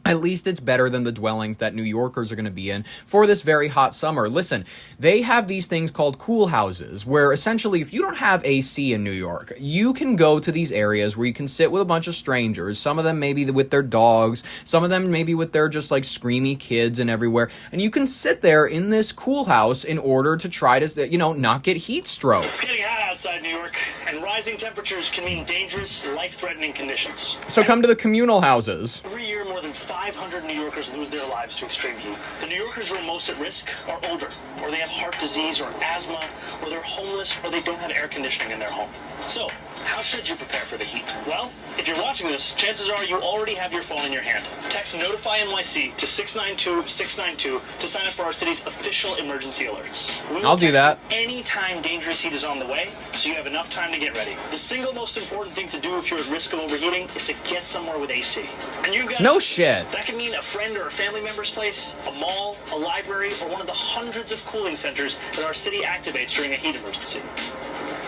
At least it's better than the dwellings that New Yorkers are going to be in for this very hot summer. Listen, they have these things called cool houses where essentially if you don't have AC in New York, you can go to these areas where you can sit with a bunch of strangers, some of them maybe with their dogs, some of them maybe with their just screamy kids and everywhere, and you can sit there in this cool house in order to try to, not get heat stroke.
It's getting hot outside New York, and rising temperatures can mean dangerous, life-threatening conditions.
So come to the communal houses.
Every year, more than than 500 New Yorkers lose their lives to extreme heat. The New Yorkers who are most at risk are older, or they have heart disease or asthma, or they're homeless, or they don't have air conditioning in their home. So, how should you prepare for the heat? Well, if you're watching this, chances are you already have your phone in your hand. Text Notify NYC to 692-692 to sign up for our city's official emergency alerts.
I'll do that.
Anytime dangerous heat is on the way, so you have enough time to get ready. The single most important thing to do if you're at risk of overheating is to get somewhere with AC. And you've got
no shit.
That can mean a friend or a family member's place, a mall, a library, or one of the hundreds of cooling centers that our city activates during a heat emergency.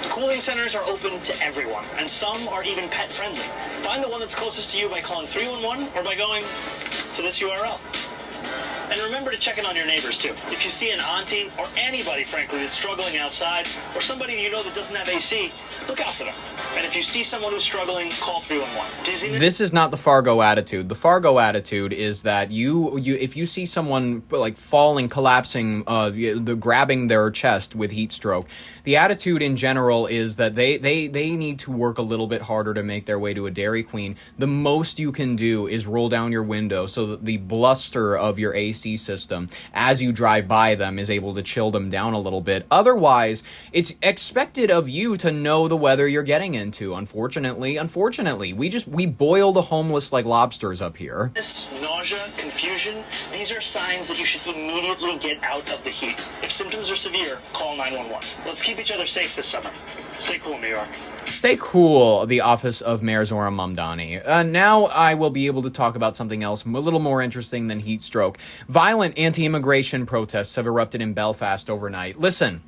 Cooling centers are open to everyone, and some are even pet-friendly. Find the one that's closest to you by calling 311 or by going to this URL. And remember to check in on your neighbors, too. If you see an auntie, or anybody, frankly, that's struggling outside, or somebody you know that doesn't have AC, look out for them. And if you see someone who's struggling, call 311. Dizziness?
This is not the Fargo attitude. The Fargo attitude is that you if you see someone like falling, collapsing, grabbing their chest with heat stroke, the attitude in general is that they need to work a little bit harder to make their way to a Dairy Queen. The most you can do is roll down your window so that the bluster of your AC system as you drive by them is able to chill them down a little bit. Otherwise, it's expected of you to know the weather you're getting into. Unfortunately, we boil the homeless like lobsters up here.
Nausea, confusion, these are signs that you should immediately get out of the heat. If symptoms are severe, call 911. Let's keep each other safe this summer. Stay cool, New York.
Stay cool, the office of Mayor Zohran Mamdani. Now I will be able to talk about something else a little more interesting than heat stroke. Violent anti-immigration protests have erupted in Belfast overnight. Listen,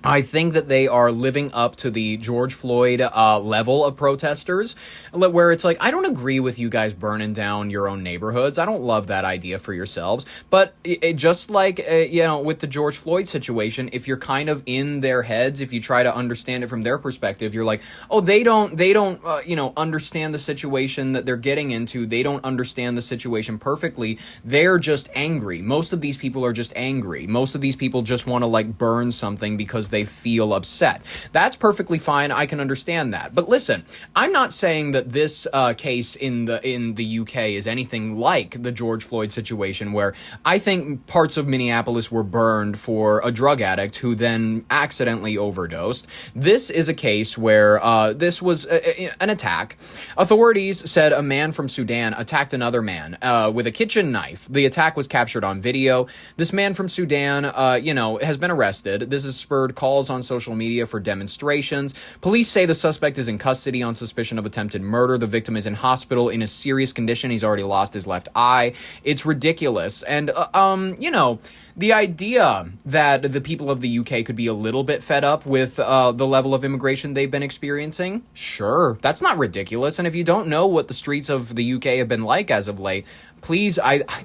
I think that they are living up to the George Floyd level of protesters, where it's like, I don't agree with you guys burning down your own neighborhoods. I don't love that idea for yourselves. But just like, with the George Floyd situation, if you're kind of in their heads, if you try to understand it from their perspective, you're like, oh, they don't understand the situation that they're getting into. They don't understand the situation perfectly. They're just angry. Most of these people are just angry. Most of these people just want to like burn something because they feel upset. That's perfectly fine. I can understand that. But listen, I'm not saying that this case in the UK is anything like the George Floyd situation, where I think parts of Minneapolis were burned for a drug addict who then accidentally overdosed. This is a case where this was an attack. Authorities said a man from Sudan attacked another man with a kitchen knife. The attack was captured on video. This man from Sudan, has been arrested. This has spurred calls on social media for demonstrations. Police say the suspect is in custody on suspicion of attempted murder. The victim is in hospital in a serious condition. He's already lost his left eye. It's ridiculous. And, the idea that the people of the UK could be a little bit fed up with the level of immigration they've been experiencing, sure, that's not ridiculous. And if you don't know what the streets of the UK have been like as of late, please,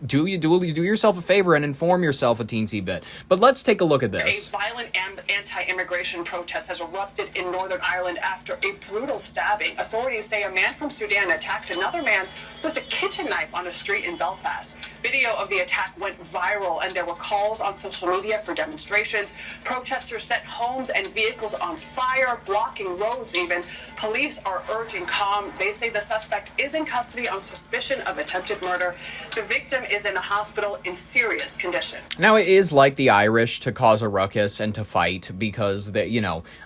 do yourself a favor and inform yourself a teensy bit. But let's take a look at this.
A violent anti-immigration protest has erupted in Northern Ireland after a brutal stabbing. Authorities say a man from Sudan attacked another man with a kitchen knife on a street in Belfast. Video of the attack went viral, and there were calls on social media for demonstrations. Protesters set homes and vehicles on fire, blocking roads even. Police are urging calm. They say the suspect is in custody on suspicion of attempted murder. The victim is in a hospital in serious condition.
Now, it is like the Irish to cause a ruckus and to fight because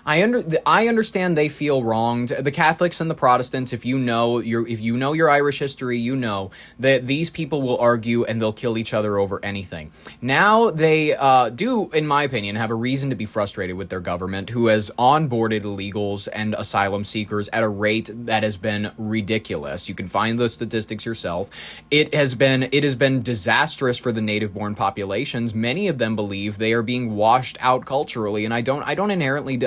I understand they feel wronged. The Catholics and the Protestants, if you know your Irish history, you know that these people will argue and they'll kill each other over anything. Now they do, in my opinion, have a reason to be frustrated with their government, who has onboarded illegals and asylum seekers at a rate that has been ridiculous. You can find those statistics yourself. It has been disastrous for the native-born populations. Many of them believe they are being washed out culturally, and I don't inherently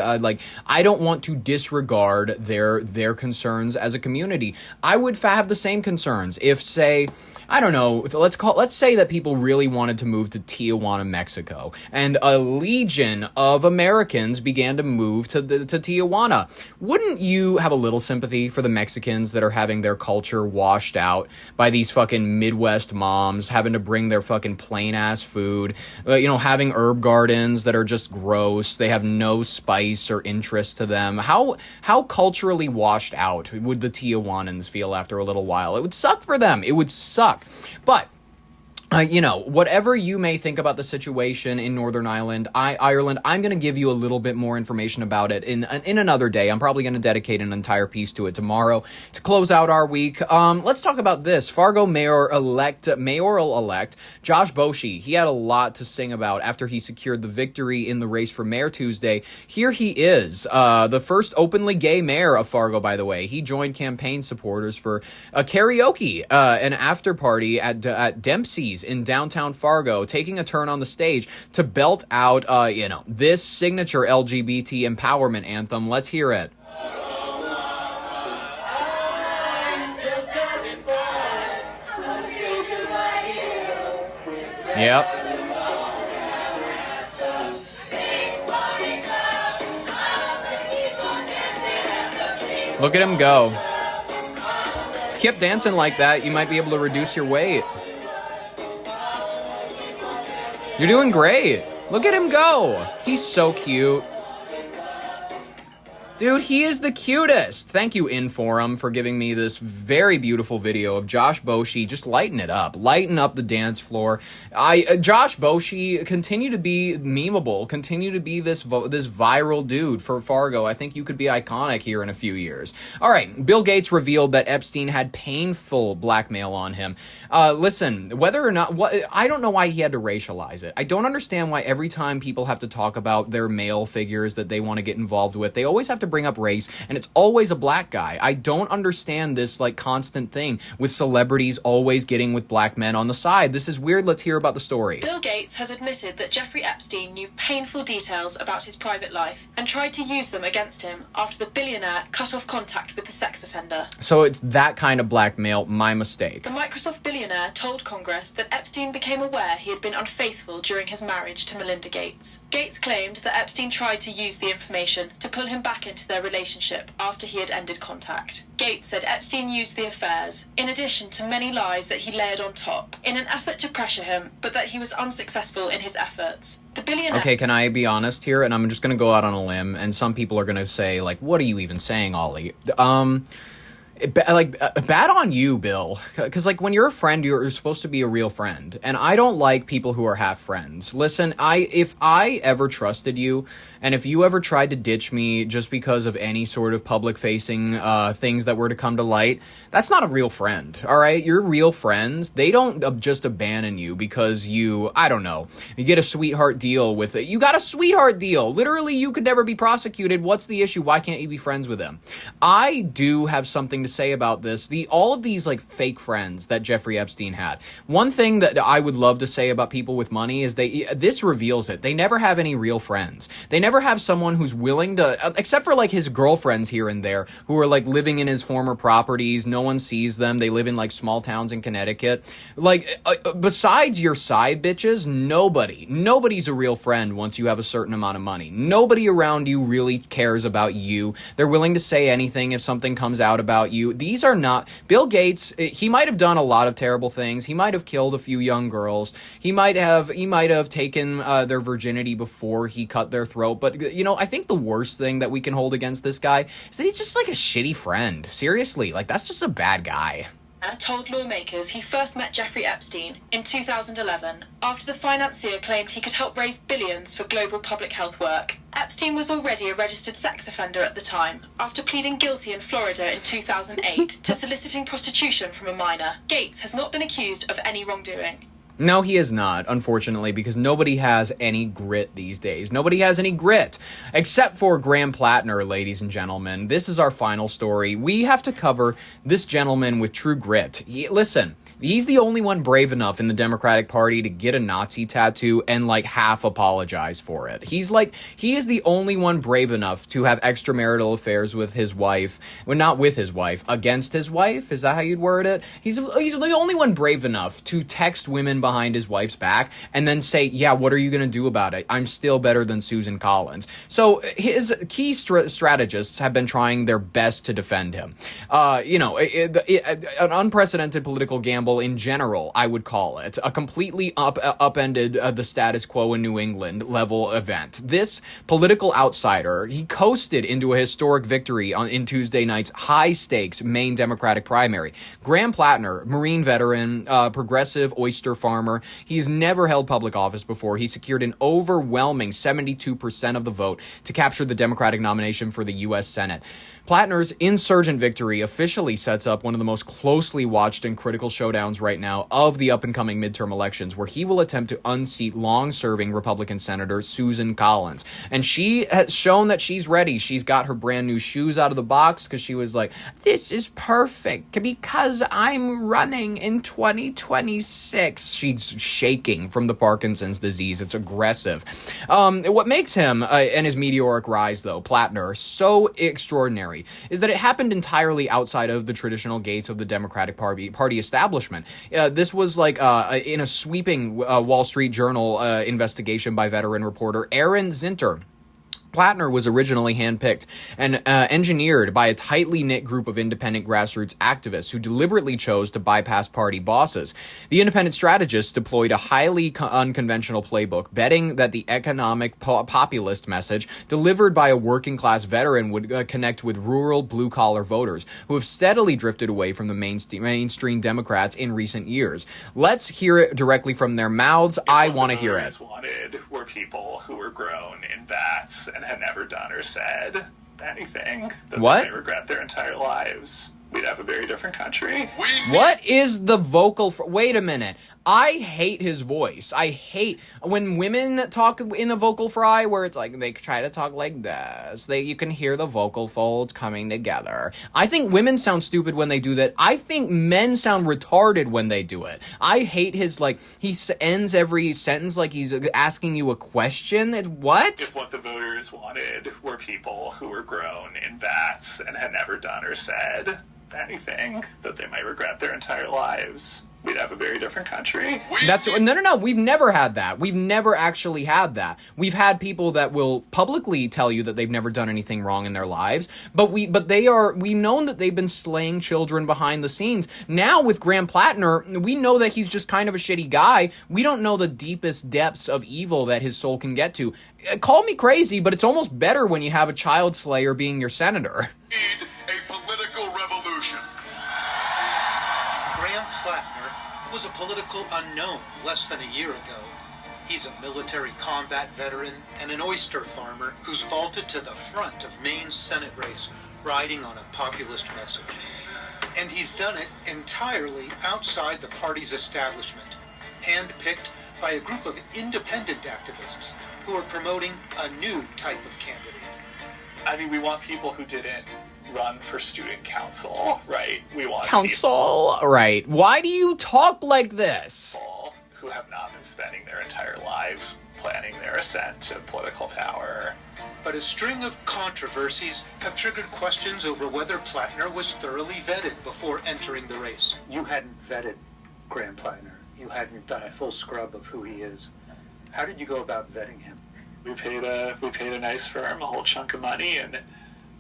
I don't want to disregard their concerns as a community. I would have the same concerns if, say, I don't know, let's say that people really wanted to move to Tijuana, Mexico, and a legion of Americans began to move to Tijuana. Wouldn't you have a little sympathy for the Mexicans that are having their culture washed out by these fucking Midwest moms having to bring their fucking plain-ass food, having herb gardens that are just gross, they have no spice or interest to them? How culturally washed out would the Tijuanans feel after a little while? It would suck for them. It would suck. talk. But whatever you may think about the situation in Northern Ireland, I'm going to give you a little bit more information about it in another day. I'm probably going to dedicate an entire piece to it tomorrow to close out our week. Let's talk about this. Fargo mayoral-elect Josh Boshi. He had a lot to sing about after he secured the victory in the race for mayor Tuesday. Here he is, the first openly gay mayor of Fargo, by the way. He joined campaign supporters for a karaoke, an after party at Dempsey's in downtown Fargo, taking a turn on the stage to belt out, this signature LGBT empowerment anthem. Let's hear it. Yep. Look at him go. If you kept dancing like that, you might be able to reduce your weight. You're doing great. Look at him go. He's so cute. Dude, he is the cutest. Thank you, Inforum, for giving me this very beautiful video of Josh Boshi just lighten it up. Lighten up the dance floor. Josh Boshi, continue to be memeable. Continue to be this viral dude for Fargo. I think you could be iconic here in a few years. All right, Bill Gates revealed that Epstein had painful blackmail on him. Listen, whether or not... I don't know why he had to racialize it. I don't understand why every time people have to talk about their male figures that they want to get involved with, they always have to bring up race, and it's always a black guy. I don't understand this constant thing with celebrities always getting with black men on the side. This is weird. Let's hear about the story.
Bill Gates has admitted that Jeffrey Epstein knew painful details about his private life and tried to use them against him after the billionaire cut off contact with the sex offender.
So it's that kind of blackmail. My mistake.
The Microsoft billionaire told Congress that Epstein became aware he had been unfaithful during his marriage to Melinda Gates. Gates claimed that Epstein tried to use the information to pull him back into their relationship after he had ended contact. Gates said Epstein used the affairs, in addition to many lies that he layered on top, in an effort to pressure him, but that he was unsuccessful in his efforts. The billionaire...
Okay, can I be honest here? And I'm just going to go out on a limb, and some people are going to say, what are you even saying, Ollie? Bad on you, Bill. Because, when you're a friend, you're supposed to be a real friend. And I don't like people who are half friends. Listen, if I ever trusted you, and if you ever tried to ditch me just because of any sort of public-facing things that were to come to light, that's not a real friend, all right? Your real friends, they don't just abandon you because you get a sweetheart deal with it. You got a sweetheart deal. Literally, you could never be prosecuted. What's the issue? Why can't you be friends with them? I do have something to say about this. All of these fake friends that Jeffrey Epstein had. One thing that I would love to say about people with money is this reveals it. They never have any real friends. They never have someone who's willing to, except for his girlfriends here and there who are living in his former properties. No one sees them. They live in small towns in Connecticut. Besides your side bitches, nobody's a real friend once you have a certain amount of money. Nobody around you really cares about you. They're willing to say anything if something comes out about you. These are not... Bill Gates, he might have done a lot of terrible things. He might have killed a few young girls. He might have taken their virginity before he cut their throat. But, I think the worst thing that we can hold against this guy is that he's just a shitty friend. Seriously, that's just a bad guy.
Told lawmakers he first met Jeffrey Epstein in 2011 after the financier claimed he could help raise billions for global public health work. Epstein was already a registered sex offender at the time after pleading guilty in Florida in 2008 to soliciting prostitution from a minor. Gates has not been accused of any wrongdoing.
No, he is not, unfortunately, because nobody has any grit these days. Nobody has any grit, except for Graham Plattner, ladies and gentlemen. This is our final story. We have to cover this gentleman with true grit. Listen, he's the only one brave enough in the Democratic Party to get a Nazi tattoo and, half apologize for it. He is the only one brave enough to have extramarital affairs with his wife. Well, not with his wife, against his wife? Is that how you'd word it? He's the only one brave enough to text women behind his wife's back and then say, yeah, what are you going to do about it? I'm still better than Susan Collins. So his key strategists have been trying their best to defend him. An unprecedented political gamble level in general, I would call it. A completely upended the status quo in New England level event. This political outsider, he coasted into a historic victory in Tuesday night's high-stakes Maine Democratic primary. Graham Plattner, Marine veteran, progressive oyster farmer, he's never held public office before. He secured an overwhelming 72% of the vote to capture the Democratic nomination for the U.S. Senate. Plattner's insurgent victory officially sets up one of the most closely watched and critical showdowns right now of the up-and-coming midterm elections, where he will attempt to unseat long-serving Republican Senator Susan Collins. And she has shown that she's ready. She's got her brand new shoes out of the box because she was like, this is perfect because I'm running in 2026. She's shaking from the Parkinson's disease. It's aggressive. What makes him and his meteoric rise, though, Plattner, so extraordinary is that it happened entirely outside of the traditional gates of the Democratic Party establishment. This was like in a sweeping Wall Street Journal investigation by veteran reporter Aaron Zinter. Plattner was originally handpicked and engineered by a tightly knit group of independent grassroots activists who deliberately chose to bypass party bosses. The independent strategists deployed a highly unconventional playbook, betting that the economic populist message delivered by a working-class veteran would connect with rural blue-collar voters who have steadily drifted away from the mainstream Democrats in recent years. Let's hear it directly from their mouths. I want to hear it.
Wanted were people who were grown in vats and had never done or said anything that they regret their entire lives, we'd have a very different country.
What is the vocal... Wait a minute. I hate his voice. I hate when women talk in a vocal fry where it's like they try to talk like this. You can hear the vocal folds coming together. I think women sound stupid when they do that. I think men sound retarded when they do it. I hate his, he ends every sentence like he's asking you a question. What?
If what the voters wanted were people who were grown in vats and had never done or said anything that they might regret their entire lives, we'd have a very different country.
No. We've never had that. We've never actually had that. We've had people that will publicly tell you that they've never done anything wrong in their lives, but we've known that they've been slaying children behind the scenes. Now with Graham Plattner, we know that he's just kind of a shitty guy. We don't know the deepest depths of evil that his soul can get to. Call me crazy, but it's almost better when you have a child slayer being your senator.
Need a political revolution.
Graham Plattner was a political unknown less than a year ago. He's a military combat veteran and an oyster farmer who's vaulted to the front of Maine's Senate race, riding on a populist message. And he's done it entirely outside the party's establishment, handpicked by a group of independent activists who are promoting a new type of candidate.
I mean, we want people who didn't run for student council, right? We want
council, right? Why do you talk like this?
People who have not been spending their entire lives planning their ascent to political power.
But a string of controversies have triggered questions over whether Plattner was thoroughly vetted before entering the race. You hadn't vetted Graham Plattner. You hadn't done a full scrub of who he is. How did you go about vetting him?
We paid a nice firm a whole chunk of money and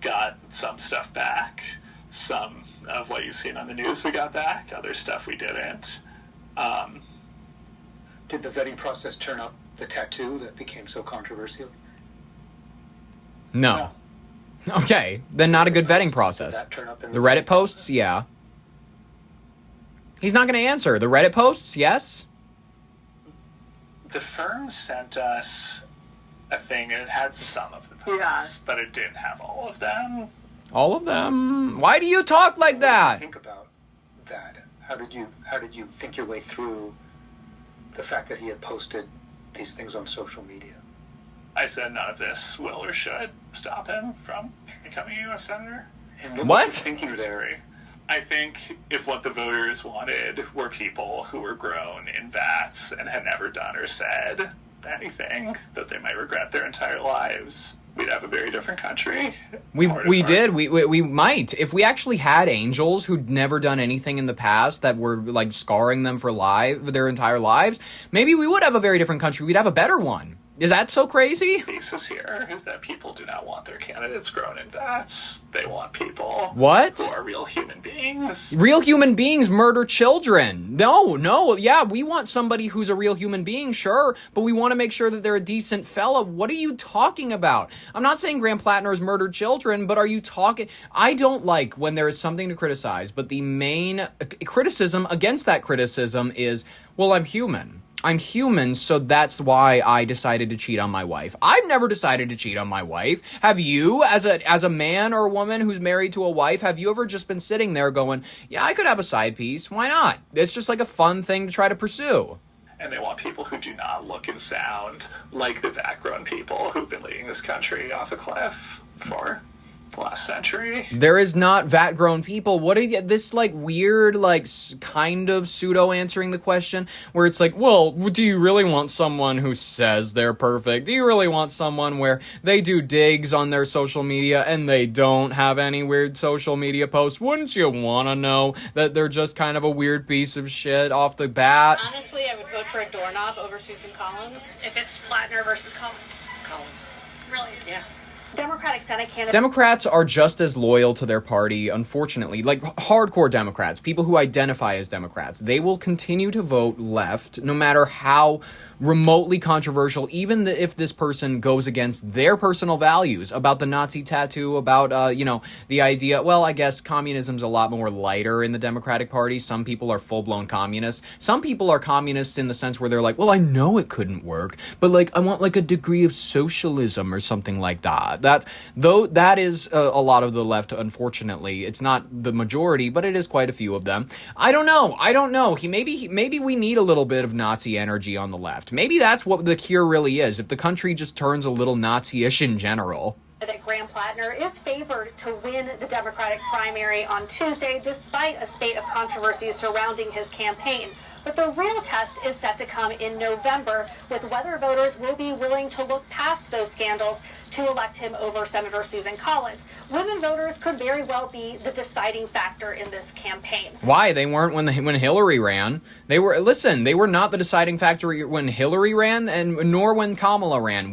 got some stuff back. Some of what you've seen on the news we got back. Other stuff we didn't.
Did the vetting process turn up the tattoo that became so controversial?
No. Okay, then not a good vetting process.
Did that turn up in
the Reddit posts? Yeah. He's not going to answer. The Reddit posts? Yes.
The firm sent us a thing, and it had some of the posts, but it didn't have all of them.
All of them? Why do you talk like that?
Think about that. How did you think your way through the fact that he had posted these things on social media?
I said none of this will or should stop him from becoming a U.S. Senator.
And
what?
Thinking there. I think if what the voters wanted were people who were grown in vats and had never done or said anything that they might regret their entire lives, we'd have a very different country.
We might. If we actually had angels who'd never done anything in the past that were scarring them for their entire lives, maybe we would have a very different country. We'd have a better one. Is that so crazy?
The thesis here is that people do not want their candidates grown in vats. They want people
What?
who are real human beings.
Real human beings murder children. No, yeah, we want somebody who's a real human being, sure, but we want to make sure that they're a decent fella. What are you talking about? I'm not saying Graham Plattner has murdered children, but are you talking... I don't like when there is something to criticize, but the main criticism against that criticism is, well, I'm human. I'm human, so that's why I decided to cheat on my wife. I've never decided to cheat on my wife. Have you, as a man or a woman who's married to a wife, have you ever just been sitting there going, yeah, I could have a side piece. Why not? It's just like a fun thing to try to pursue.
And they want people who do not look and sound like the vat-grown people who've been leading this country off a cliff for the last century.
There is not vat-grown people. What are you, this like weird, like kind of pseudo answering the question where it's like, well, do you really want someone who says they're perfect? Do you really want someone where they do digs on their social media and they don't have any weird social media posts? Wouldn't you want to know that they're just kind of a weird piece of shit off the bat?
Honestly, I would vote for a doorknob over Susan Collins if it's Plattner versus Collins. Really? Yeah.
Democratic Senate candidate.
Democrats are just as loyal to their party, unfortunately. Like, hardcore Democrats, people who identify as Democrats. They will continue to vote left, no matter how remotely controversial, even if this person goes against their personal values about the Nazi tattoo, about, the idea, well, I guess communism's a lot more lighter in the Democratic Party. Some people are full-blown communists. Some people are communists in the sense where they're like, well, I know it couldn't work, but, like, I want, like, a degree of socialism or something like that. That is a lot of the left, unfortunately. It's not the majority, but it is quite a few of them. I don't know. Maybe we need a little bit of Nazi energy on the left. Maybe that's what the cure really is, if the country just turns a little Nazi-ish in general.
That Graham Plattner is favored to win the Democratic primary on Tuesday, despite a spate of controversies surrounding his campaign. But the real test is set to come in November, with whether voters will be willing to look past those scandals to elect him over Senator Susan Collins. Women voters could very well be the deciding factor in this campaign.
Why? They weren't when Hillary ran. They were not the deciding factor when Hillary ran, and nor when Kamala ran.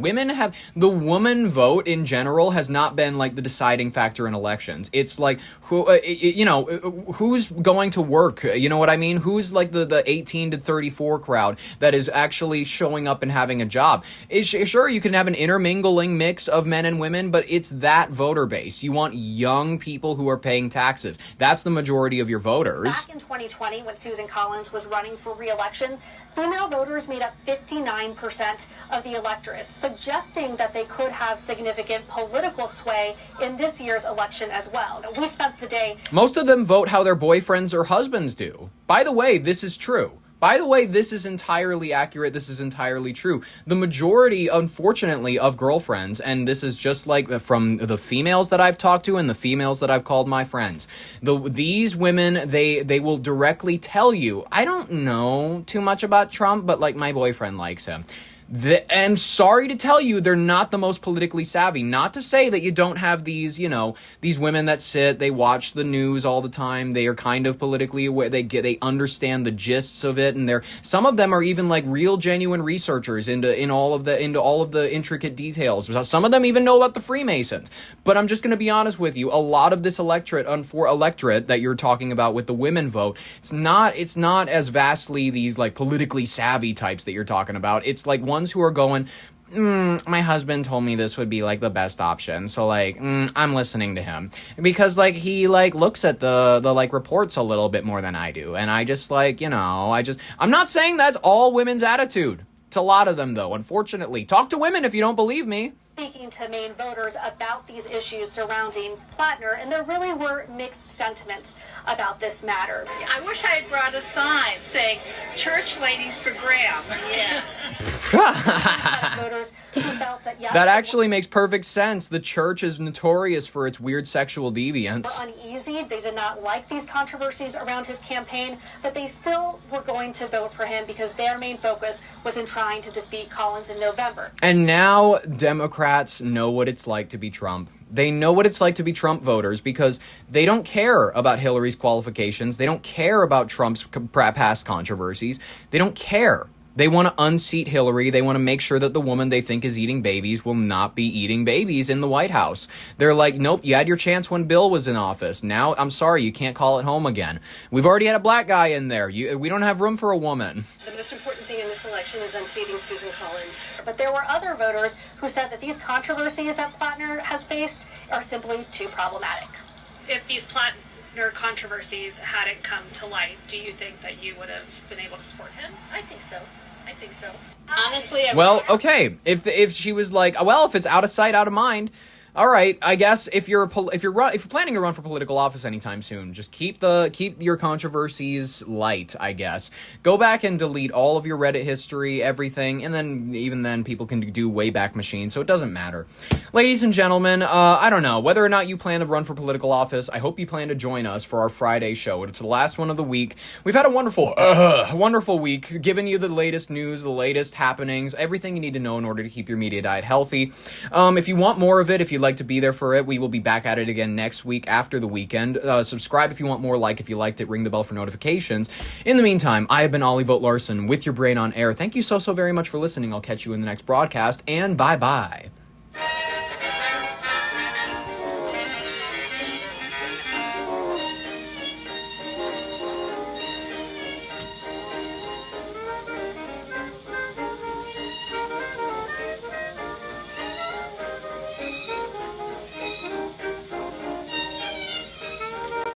The woman vote in general has not been like the deciding factor in elections. It's like, who's going to work? You know what I mean? Who's like the 18 to 34 crowd that is actually showing up and having a job? Sure, you can have an intermingling mix of men and women, but it's that voter base. You want young people who are paying taxes. That's the majority of your voters.
Back in 2020, when Susan Collins was running for re-election, female voters made up 59% of the electorate, suggesting that they could have significant political sway in this year's election as well. We spent the day...
Most of them vote how their boyfriends or husbands do. By the way, this is true. By the way, this is entirely accurate. This is entirely true. The majority, unfortunately, of girlfriends, and this is just like from the females that I've talked to and the females that I've called my friends, these women, they will directly tell you, I don't know too much about Trump, but like my boyfriend likes him. I'm sorry to tell you, they're not the most politically savvy. Not to say that you don't have these women that sit, they watch the news all the time, they are kind of politically aware, they understand the gists of it, and some of them are even like real genuine researchers into all of the intricate details. Some of them even know about the Freemasons. But I'm just going to be honest with you, a lot of this electorate that you're talking about with the women vote, it's not as vastly these like politically savvy types that you're talking about. It's like ones who are going, my husband told me this would be like the best option, so like I'm listening to him because like he like looks at the like reports a little bit more than I do, and I just like I'm not saying that's all women's attitude. It's a lot of them though, unfortunately. Talk to women if you don't believe me.
Speaking to Maine voters about these issues surrounding Plattner, and there really were mixed sentiments about this matter.
I wish I had brought a sign saying "Church Ladies for Graham." Yeah.
Voters who felt that
that actually makes perfect sense. The church is notorious for its weird sexual deviance.
Were uneasy. They did not like these controversies around his campaign, but they still were going to vote for him because their main focus was in trying to defeat Collins in November.
And now Democrats know what it's like to be Trump. They know what it's like to be Trump voters because they don't care about Hillary's qualifications. They don't care about Trump's past controversies. They don't care. They want to unseat Hillary. They want to make sure that the woman they think is eating babies will not be eating babies in the White House. They're like, nope, you had your chance when Bill was in office. Now, I'm sorry, you can't call it home again. We've already had a black guy in there. We don't have room for a woman.
The most important thing in this election is unseating Susan Collins. But there were other voters who said that these controversies that Plattner has faced are simply too problematic.
If these Plattner controversies hadn't come to light, do you think that you would have been able to support him?
I think so.
Honestly,
Well, okay. If she was like, well, if it's out of sight, out of mind, all right. I guess if you're planning to run for political office anytime soon, just keep your controversies light. I guess go back and delete all of your Reddit history, everything, and then even then people can do Wayback Machine, so it doesn't matter. Ladies and gentlemen, I don't know whether or not you plan to run for political office. I hope you plan to join us for our Friday show. It's the last one of the week. We've had a wonderful week, giving you the latest news, the latest happenings, everything you need to know in order to keep your media diet healthy. If you want more of it, if you'd like to be there for it, we will be back at it again next week after the weekend. Subscribe if you want more, like if you liked it, ring the bell for notifications. In the meantime, I have been Ollie Vogt Larson with your brain on air. Thank you so very much for listening. I'll catch you in the next broadcast, and bye-bye.